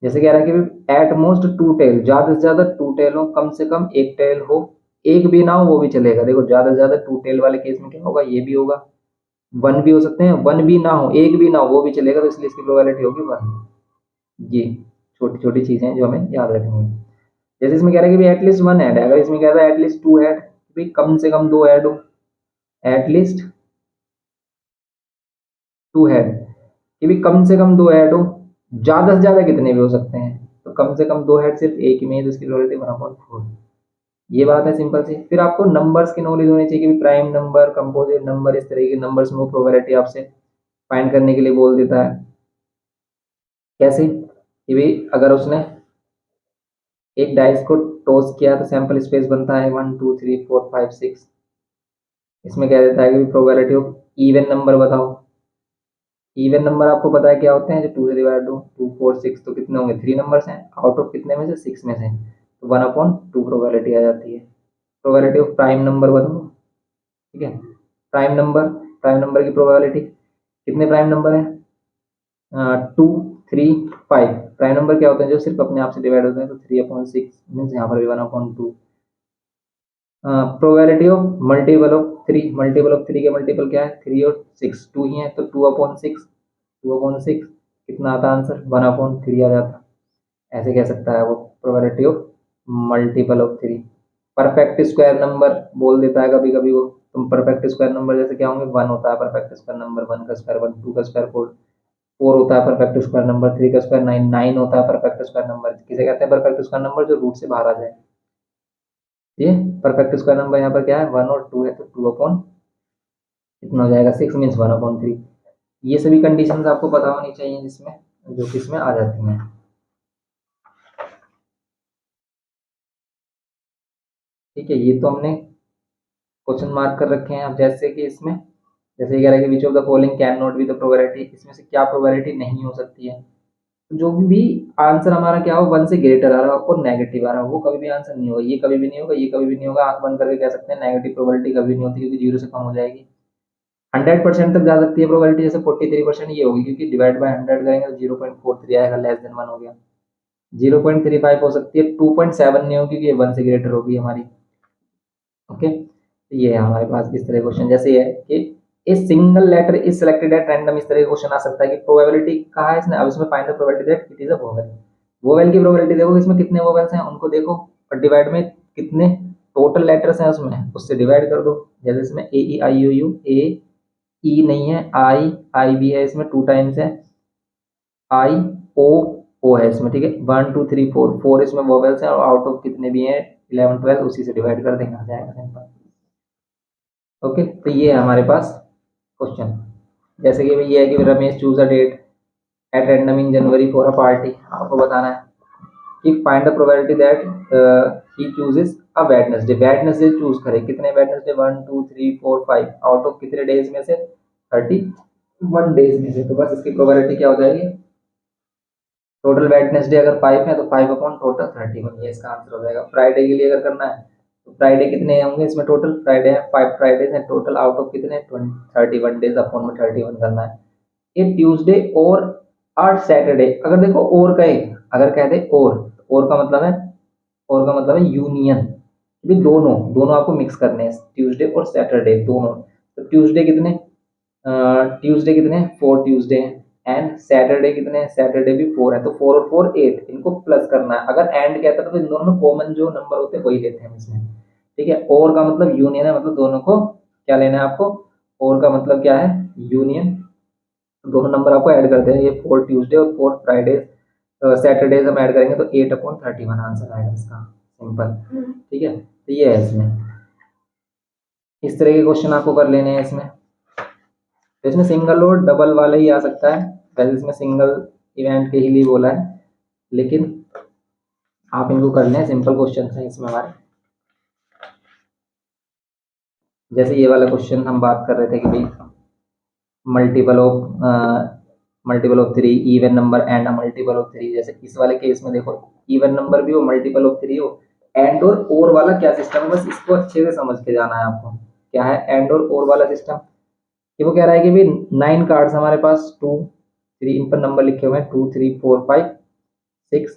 जैसे कह रहा है कि एट मोस्ट 2 टेल, ज्यादा से ज्यादा 2 टेल हो, कम से कम एक टेल हो, एक भी ना हो वो भी चलेगा। देखो ज्यादा से ज्यादा 2 टेल वाले केस में क्या होगा, ये भी होगा, 1 भी हो सकते हैं, 1 भी ना हो, एक भी ना हो वो भी चलेगा, तो इसलिए इसकी प्रोबेबिलिटी होगी 1। ये छोटी छोटी चीजें हैं जो हमें याद रखनी है। जैसे इसमें कह रहा है कि एटलीस्ट 1 हेड है, अगर इसमें कह रहा है एटलीस्ट 2 हेड, भाई कम से कम 2 हेड हो, एटलीस्ट 2 हेड, कि भी कम से कम 2 हेड हो, ज्यादा से ज्यादा कितने भी हो सकते हैं, तो कम से कम 2 हेड सिर्फ एक ही में है, तो इसकी प्रोबेबिलिटी 1/4। ये बात है सिंपल सी। फिर आपको नंबर्स की नॉलेज होनी चाहिए कि प्राइम नंबर, कंपोजिट नंबर, इस तरह के नंबर्स में वो प्रोबेबिलिटी आपसे फाइंड करने के लिए बोल देता है। कैसे कि भाई अगर उसने एक डाइस को टॉस किया तो सैंपल स्पेस बनता है 1 2 3 4 5 6। इसमें कह देता है कि प्रोबेबिलिटी ऑफ इवन नंबर बताओ। इवन नंबर आपको पता है क्या होते हैं, जो 2 से डिवाइड हो, 2 4 6, तो कितने होंगे 3 नंबर्स हैं, आउट ऑफ कितने में से 6 में से, तो 1/2 प्रोबेबिलिटी आ जाती है। प्रोबेबिलिटी ऑफ प्राइम नंबर बताओ, ठीक है, प्राइम नंबर की प्रोबेबिलिटी, कितने प्राइम नंबर है 2 3 5। प्राइम नंबर क्या होते हैं, जो सिर्फ अपने आप से डिवाइड होते हैं, तो 3/6 मीन्स यहाँ पर भी 1/2। प्रोबेबिलिटी ऑफ मल्टीपल ऑफ 3 के मल्टीपल क्या है 3 और 6, 2 ही है, तो 2/6, 2/6 कितना आता है आंसर 1/3 आ जाता। ऐसे कह सकता है वो, probability of multiple of 3। Perfect square number बोल देता है कभी कभी वो। तुम परफेक्ट स्क्वायर नंबर जैसे क्या होंगे, 1 होता है परफेक्ट स्क्वायर नंबर, 1 का स्क्वायर 1, 2 का स्क्वायर 4, 4 होता है परफेक्ट स्क्वायर नंबर, 3 का स्क्वायर 9, 9 होता है परफेक्ट स्क्वायर नंबर। किसे कहते हैं परफेक्ट स्क्वायर नंबर? जो रूट से बाहर आ जाए। ये परफेक्ट स्क्वायर नंबर यहाँ पर क्या है, 1 और 2 है, तो 2 अपॉन कितना हो जाएगा, 6 मीन्स 1/3। ये सभी कंडीशंस आपको पता होनी चाहिए जिसमें, जो कि इसमें आ जाती हैं। ठीक है, ये तो हमने क्वेश्चन मार्क कर रखे हैं। अब जैसे कि इसमें, जैसे कह रहा है कि which of the following can not be the probability, इसमें से क्या प्रोबेबिलिटी नहीं हो सकती है? तो जो भी आंसर हमारा क्या हो, 1 से ग्रेटर आ रहा हो और नेगेटिव आ रहा हो, वो कभी भी आंसर नहीं होगा। ये कभी भी नहीं होगा, ये कभी भी नहीं होगा। आंख बंद करके कह सकते हैं नेगेटिव प्रोबेबिलिटी कभी नहीं होती, क्योंकि 0 से कम हो जाएगी। 100% तक जा सकती है प्रोबेबिलिटी, जैसे 43% ये होगी, क्योंकि डिवाइड बाय 100 करेंगे तो 0.43 आएगा, लेस देन 1 हो गया। 0.35 हो सकती है, 2.7 नहीं होगी, क्योंकि ये 1 से ग्रेटर होगी हमारी। ओके, तो ये है हमारे पास इस तरह क्वेश्चन। जैसे ये है कि a single letter is selected at random, इस तरह का क्वेश्चन आ सकता है कि प्रोबेबिलिटी कहा है इसने, अब इसमें find the probability that it is a vowel. Vowel की प्रोबेबिलिटी देखो, इसमें कितने वोवेल्स हैं उनको देखो, और डिवाइड में कितने टोटल लेटर्स हैं उसमें, उससे डिवाइड कर दो। जैसे इसमें ए ई आई ओ यू, ए ई नहीं है, आई आई भी है, इसमें 2 टाइम्स है, आई ओ ओ है इसमें। ठीक है, 1 2 3 4, 4 इसमें वोवेल्स हैं, और आउट ऑफ कितने भी हैं 11 12, उसी से डिवाइड कर देंगे, आ जाएगा सिंपल। ओके, तो ये है हमारे पास क्वेश्चन। जैसे कि ये है कि Ramesh choose a date at random in January for a party. आपको बताना है कि find the probability that he chooses a Wednesday, Wednesday choose करे। कितने वेडनेसडे, 1 2 3 4 5, आउट ऑफ कितने डेज में से, 31 डेज में से। तो बस इसकी प्रोबेबिलिटी क्या हो जाएगी, टोटल वेडनेसडे अगर 5 है तो 5 अपॉन टोटल 31, ये इसका आंसर हो जाएगा। फ्राइडे के लिए अगर करना है तो फ्राइडे कितने होंगे इसमें, टोटल फ्राइडे है 5 फ्राइडेज हैं टोटल, आउट ऑफ कितने 31 डेज, अपॉन में 31 करना है। ये ट्यूसडे और 8 सैटरडे, अगर देखो और कहे, अगर कहते और का मतलब है, और का मतलब है यूनियन, भी दोनों दोनों आपको मिक्स करने हैं, ट्यूसडे और सैटरडे दोनों। तो ट्यूसडे कितने, ट्यूसडे कितने 4 ट्यूसडे हैं, एंड सैटरडे कितने हैं, सैटरडे भी 4 है, तो 4 और 4 8, इनको प्लस करना है। अगर एंड कहता है तो इन दोनों में कॉमन जो नंबर होते हैं वही लेते हैं इसमें। ठीक है, और का मतलब यूनियन है, मतलब दोनों को क्या लेना है आपको, और का मतलब क्या है, यूनियन। दोनों नंबर आपको ऐड करते हैं, ये 4 ट्यूसडे और 4 फ्राइडे, सैटरडेज हम ऐड करेंगे तो 8/31 आंसर आएगा इसका, सिंपल। ठीक है, तो ये है इसमें, इस तरह के क्वेश्चन आपको कर लेने हैं इसमें। तो इसमें सिंगल और डबल वाला ही आ सकता है, वैसे इसमें सिंगल इवेंट के ही लिए बोला है, लेकिन आप इनको कर लें, सिंपल क्वेश्चन है इसमें हमारे। जैसे ये वाला क्वेश्चन हम बात कर रहे थे कि भाई multiple of multiple of 3 even number and a multiple of 3। जैसे इस वाले केस में देखो, इवन नंबर भी हो, मल्टीपल ऑफ 3 हो, एंड और वाला क्या सिस्टम है, बस इसको अच्छे से समझ के जाना है आपको। क्या है एंड और वाला सिस्टम, कि वो कह रहा है कि भाई 9 कार्ड्स हमारे पास, 2 3, इन पर नंबर लिखे हुए हैं 2 3 4 5 6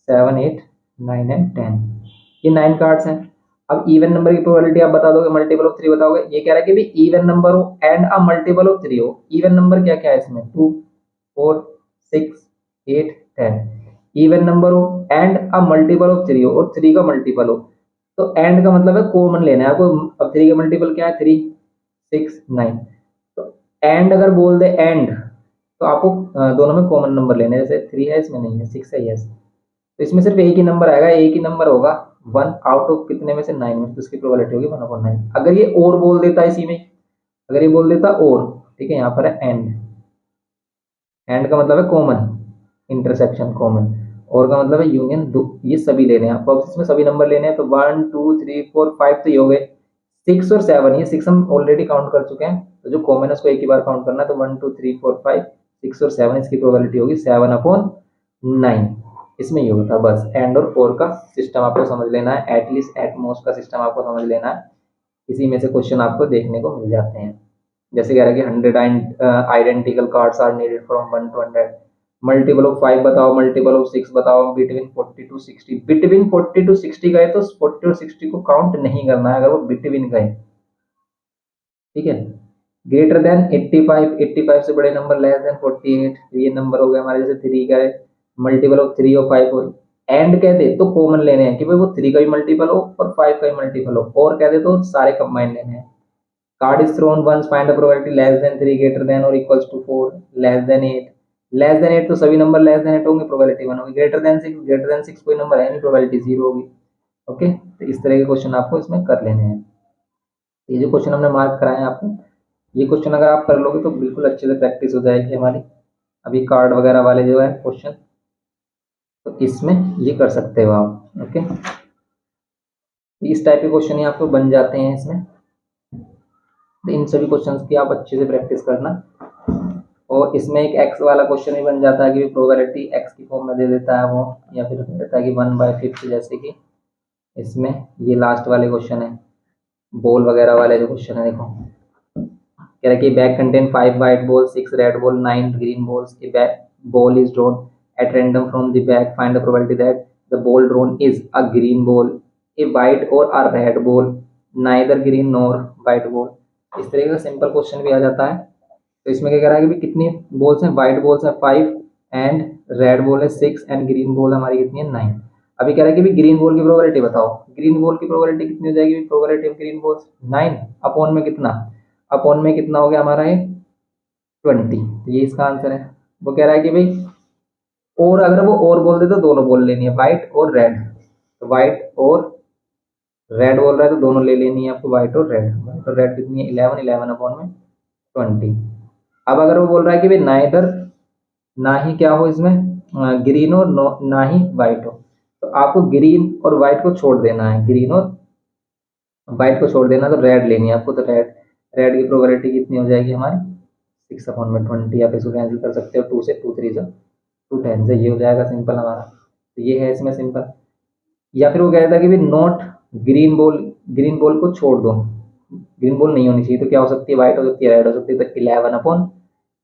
7 8 9 एंड 10, ये 9 कार्ड्स हैं। अब इवन नंबर की प्रोबेबिलिटी आप बता दोगे, मल्टीपल ऑफ 3 बताओगे। ये कह रहा है कि भाई इवन नंबर हो एंड अ मल्टीपल ऑफ 3 हो। इवन नंबर क्या क्या है इसमें, 2 4 6 8 10। इवन नंबर हो एंड अ मल्टीपल ऑफ 3 हो, और 3 का मल्टीपल हो, तो एंड का मतलब है कॉमन लेना है आपको। अब 3 का मल्टीपल क्या है, 3 6 9, तो एंड अगर बोल दे एंड, तो आपको दोनों में कॉमन नंबर लेने हैं। जैसे 3 है इसमें नहीं है, 6 है, यस, तो इसमें सिर्फ एक ही नंबर आएगा, एक ही नंबर होगा 1 आउट ऑफ कितने में से 9 में, तो इसकी प्रोबेबिलिटी होगी 1/9। अगर ये और बोल देता इसी में, अगर ये बोल देता और, ठीक है, यहाँ पर है एंड, एंड का मतलब है कॉमन, इंटरसेक्शन कॉमन, और का मतलब है यूनियन, दो, ये सभी लेने हैं आपको। अब इसमें सभी नंबर लेने हैं, तो 1 2 3 4 5 तो ये हो गए, 6 और 7, ये 6 हम ऑलरेडी काउंट कर चुके हैं, तो जो कॉमन है उसको एक ही बार काउंट करना है। तो 1 2 3 4 5 6 और 7, इसकी प्रोबेबिलिटी होगी 7/9, इसमें ये होता है। बस एंड और का सिस्टम आपको समझ लेना है, एटलीस्ट एटमोस्ट का सिस्टम आपको समझ लेना है, इसी में से क्वेश्चन आपको देखने को मिल जाते हैं। जैसे कह रहा है कि 100 identical cards are needed from 1 to 100, multiple of 5 बताओ, मल्टीपल ऑफ 6 बताओ, बिटवीन 40 to 60। बिटवीन 40 to 60 गए तो 40 और 60 को काउंट नहीं करना है अगर वो बिटवीन गए। ठीक है, ग्रेटर देन 85, 85 से बड़े नंबर, लेस देन 48, ये नंबर हो गया हमारे। जैसे 3 का है, मल्टीपल ऑफ 3 और 5 हो, एंड कह दे तो कॉमन लेने हैं कि भाई वो 3 का भी मल्टीपल हो और 5 का भी मल्टीपल हो, और कह दे तो सारे कंबाइंड लेने हैं। Card is thrown once, find the probability less than 3 greater than और equals to 4 less than 8। Less than 8 तो सभी नंबर लेस देन 8 होंगे, प्रोबेबिलिटी 1 होगी। ग्रेटर देन 6 कोई नंबर है नहीं, प्रोबेबिलिटी 0 होगी। ओके, तो इस तरह के क्वेश्चन आपको इसमें कर लेने हैं। ये जो क्वेश्चन हमने मार्क कराए हैं आपको, ये क्वेश्चन अगर आप कर लोगे तो बिल्कुल अच्छे से प्रैक्टिस हो जाएगी हमारी। अभी कार्ड वगैरह वाले जो है क्वेश्चन, तो इसमें ये कर सकते हो आप। ओके, इस टाइप के क्वेश्चन ही आपको बन जाते हैं इसमें। तो इन सभी क्वेश्चंस की आप अच्छे से प्रैक्टिस करना। और इसमें एक एक्स वाला क्वेश्चन भी बन जाता है कि प्रोबेबिलिटी एक्स की फॉर्म में दे देता है वो, या फिर देता है कि 1/5, जैसे कि इसमें ये लास्ट वाले क्वेश्चन है, बॉल वगैरह वाले जो क्वेश्चन है। देखो कह रहा है कि bag contain 5 white ball, 6 red ball, 9 green balls. A ball is drawn at random from the bag. Find the probability that the ball drawn is a green ball, a white or a red ball, neither green nor white ball. इस तरीके का simple question भी आ जाता है। तो इसमें क्या कह रहा है कि भी कितनी बॉल्स हैं, व्हाइट बॉल्स हैं 5 एंड रेड बॉल है 6 एंड ग्रीन बॉल हमारी कितनी है 9। अभी कह रहा है कि भी ग्रीन बॉल की प्रोबेबिलिटी बताओ। ग्रीन बॉल की प्रोबेबिलिटी कितनी हो जाएगी, probability of green balls 9 upon में कितना, अपॉन में कितना हो गया हमारा ये 20। तो ये इसका आंसर है। वो कह रहा है कि भाई और अगर वो और बोल दे तो दोनों बोल लेनी है, व्हाइट और रेड। तो व्हाइट और रेड बोल रहा है तो दोनों ले लेनी है आपको, व्हाइट और रेड। व्हाइट और रेड कितनी है 11, 11 अपॉन में 20। अब अगर वो बोल रहा है कि भाई नाइदर, ना ही क्या हो इसमें ग्रीन हो, ना ही व्हाइट हो, तो आपको ग्रीन और व्हाइट को छोड़ देना है, ग्रीन और व्हाइट को छोड़ देना, तो रेड लेनी है आपको। तो रेड, रेड की प्रोबेबिलिटी कितनी हो जाएगी हमारी 6 अपॉन में 20, आप इसको कैंसिल कर सकते हो, 2 से 2 3 से 2 10 से, ये हो जाएगा सिंपल हमारा। तो ये है इसमें सिंपल। या फिर वो कह रहा था कि भी not green ball, green ball को छोड़ दो, ग्रीन बॉल नहीं होनी चाहिए, तो क्या हो सकती है, व्हाइट हो सकती है, रेड हो सकती है। तो 11 अपॉन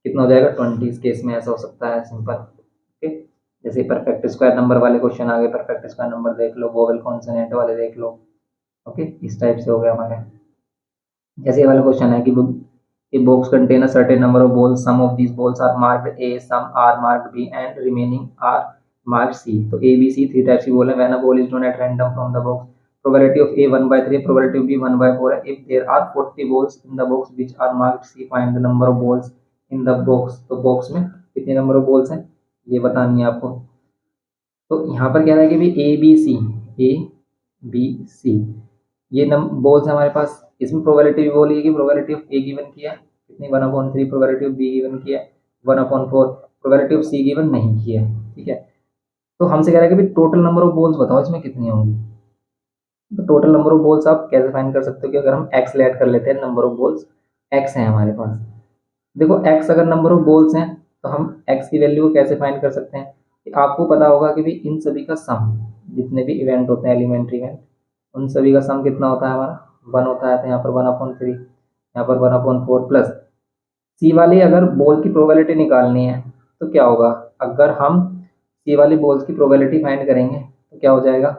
कितना हो जाएगा 20। इस केस में ऐसा हो सकता है सिंपल। ओके, जैसे परफेक्ट स्क्वायर नंबर वाले क्वेश्चन आ गए, परफेक्ट स्क्वायर नंबर देख लो, वोवेल कॉन्सोनेंट वाले देख लो। ओके, इस टाइप से हो गया हमारे। जैसे ये वाला क्वेश्चन है कि a box contain a certain number of balls, some of these balls are marked A, some are marked B and remaining are marked C. तो A, B, C 3 टाइप्स की बॉल है। when a ball is drawn at random from the box, probability of A 1/3, probability of B 1/4 है। if there are 40 balls in the box which are marked C, find the number of balls in the box. तो box में कितने number of balls हैं ये बतानी है आपको। तो यहाँ पर कह रहा है कि भाई A B C, A B C ये बॉल्स है हमारे पास। इसमें प्रोबेबिलिटी भी बोली कि प्रोबेबिलिटी ऑफ ए गिवन किया कितनी 1/3, प्रोबेबिलिटी ऑफ बी गिवन किया 1/4, प्रोबेबिलिटी ऑफ सी गिवन नहीं किया। ठीक है, तो हमसे कह रहा है कि टोटल नंबर ऑफ बॉल्स बताओ इसमें कितनी होंगी। तो टोटल नंबर ऑफ बॉल्स आप कैसे फाइंड कर सकते हो कि अगर हम एक्स ऐड कर लेते हैं, नंबर ऑफ बॉल्स एक्स है हमारे पास। देखो एक्स अगर नंबर ऑफ बॉल्स हैं तो हम एक्स की वैल्यू को कैसे फाइंड कर सकते हैं कि आपको पता होगा कि भाई इन सभी का सम, जितने भी इवेंट होते हैं एलिमेंट्री इवेंट, उन सभी का सम कितना होता है हमारा 1 होता है। तो यहाँ पर 1/3, यहाँ पर 1/4 प्लस सी वाली अगर बॉल की प्रोबेबिलिटी निकालनी है तो क्या होगा, अगर हम सी वाली बॉल्स की प्रोबेबिलिटी फाइंड करेंगे तो क्या हो जाएगा,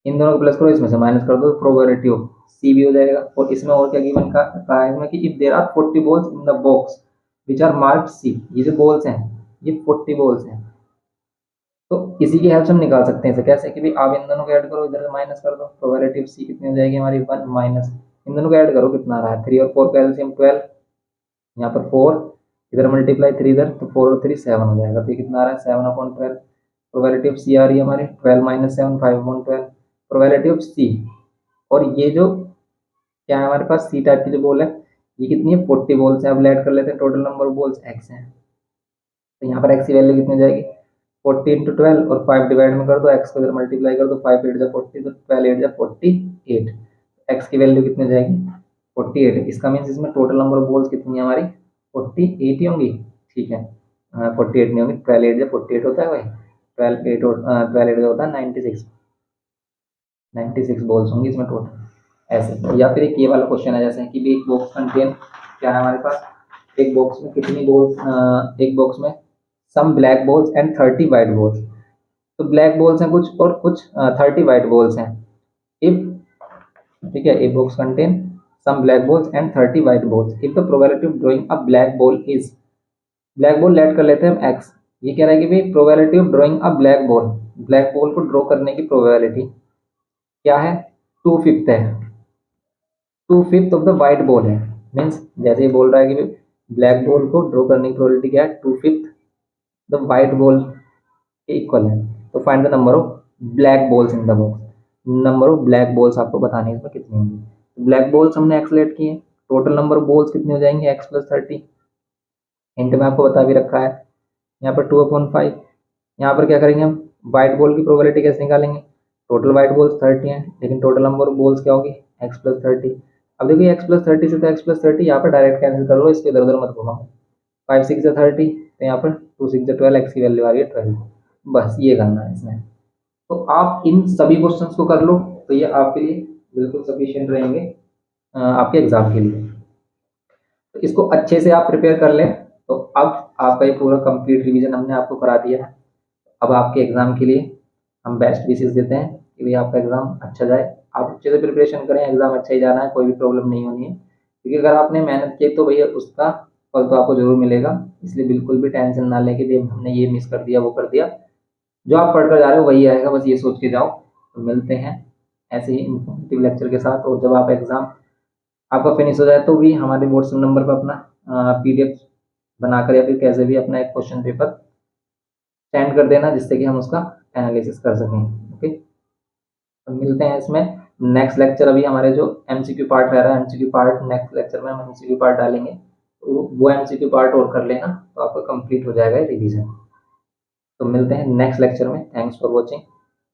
इन दोनों को प्लस करो, इसमें से माइनस कर दो, प्रोबेबिलिटी ऑफ सी भी हो जाएगा। और इसमें और क्या गिवन का कहा है इसमें कि if there are 40 balls in the box which are marked C, ये जो बॉल्स हैं ये 40 बॉल्स हैं। तो इसी की हेल्प से हम निकाल सकते हैं इसे कैसे कि भाई आप इन दोनों को ऐड करो, इधर से माइनस कर दो, प्रोबेबिलिटी ऑफ सी कितनी हो जाएगी हमारी 1 माइनस इन दोनों को ऐड करो कितना आ रहा है 3 और 4 का एलसीएम 12, यहाँ पर 4 इधर मल्टीप्लाई 3 इधर, तो 4 और 3 7 हो जाएगा। तो ये कितना आ रहा है 7/12। प्रोबेबिलिटी ऑफ सी आ रही है हमारी 12 माइनस 7 5/12। प्रोबेबिलिटी ऑफ सी, और ये जो क्या है हमारे पास सी टाइप की जो बॉल है ये कितनी है 40 बॉल्स है। अब ऐड कर लेते हैं, total number of balls x है। तो यहाँ पर एक्स की वैल्यू कितनी हो जाएगी 40 × 12 और 5 डिवाइड में कर दो, एक्स को इधर मल्टीप्लाई कर दो, 5 8 जा 40, तो 12 8 जा 48। एक्स की वैल्यू कितनी हो जाएगी 48। इसका मीन्स इसमें टोटल नंबर ऑफ बॉल्स कितनी है हमारी 48 ही होंगी। ठीक है, 48 नहीं होंगी, 12 8 जा 48 होता है भाई, 12 8 होता है 96, 96 बॉल्स होंगी इसमें टोटल ऐसे। या फिर एक ये वाला क्वेश्चन है जैसे कि एक बॉक्स कंटेन क्या है हमारे पास, एक बॉक्स में कितनी बॉल्स, एक बॉक्स में some black balls and 30 white balls. तो ब्लैक बॉल्स हैं कुछ और कुछ 30 वाइट बॉल्स हैं। इफ, ठीक है, a box contain some black balls and 30 white balls, if the probability of drawing a black ball is, black ball let कर लेते हैं हम एक्स, ये कह रहा है कि भाई probability of drawing a black ball को ड्रॉ करने की प्रोबेबिलिटी क्या है, 2/5 है। 2/5 ऑफ द वाइट बॉल है, मीन्स जैसे ये बोल रहा है कि ब्लैक बॉल को ड्रॉ करने की प्रोबेबिलिटी क्या है, 2/5 द वाइट बॉल के इक्वल है। तो find the number of black balls in the box, number of black balls आपको बतानी है इसमें कितनी होंगी। ब्लैक बॉल्स हमने एक्स लेट किए, टोटल नंबर ऑफ बॉल्स कितने हो जाएंगे, x+30। हिंट में आपको बता भी रखा है, यहाँ पर 2/5। यहाँ पर क्या करेंगे हम, वाइट बॉल की प्रोबेबिलिटी कैसे निकालेंगे, टोटल वाइट बॉल्स 30 हैं, लेकिन टोटल नंबर ऑफ बॉल्स क्या होगी, x+30। अब देखिए x+30 से तो x+30 यहाँ पर डायरेक्ट कैंसिल कर लो, इसको इधर उधर मत घुमाओ। 5×6 = 30, तो यहाँ पर 2×6 = 12, x की वैल्यू आ रही है 12। बस ये करना है इसमें। तो आप इन सभी क्वेश्चंस को कर लो, तो ये आपके लिए बिल्कुल सफिशिएंट रहेंगे आपके एग्जाम के लिए। तो इसको अच्छे से आप प्रिपेयर कर लें। तो अब आपका ये पूरा कंप्लीट रिवीजन हमने आपको करा दिया है। अब आपके एग्जाम के लिए हम बेस्ट विशेस देते हैं कि भाई आपका एग्जाम अच्छा जाए, आप अच्छे से प्रिपरेशन करें, एग्जाम अच्छा ही जाना है, कोई भी प्रॉब्लम नहीं होनी है। क्योंकि अगर आपने मेहनत की तो भैया उसका फल तो आपको जरूर मिलेगा। इसलिए बिल्कुल भी टेंशन ना लें कि भाई हमने ये मिस कर दिया वो कर दिया, जो आप पढ़कर जा रहे हो वही आएगा, बस ये सोच के जाओ। तो मिलते हैं ऐसे ही इन्फॉर्मेटिव लेक्चर के साथ, और जब आप एग्जाम आपका फिनिश हो जाए तो भी हमारे व्हाट्सएप नंबर पर अपना PDF बनाकर या फिर कैसे भी अपना एक क्वेश्चन पेपर सेंड कर देना, जिससे कि हम उसका एनालिसिस कर सकें। ओके, तो मिलते हैं इसमें नेक्स्ट लेक्चर। अभी हमारे जो MCQ पार्ट रह रहा है, MCQ पार्ट नेक्स्ट लेक्चर में हम MCQ पार्ट डालेंगे, तो वो MCQ पार्ट और कर लेना, तो आपका कंप्लीट हो जाएगा रिवीजन। तो मिलते हैं नेक्स्ट लेक्चर में। Thanks for watching.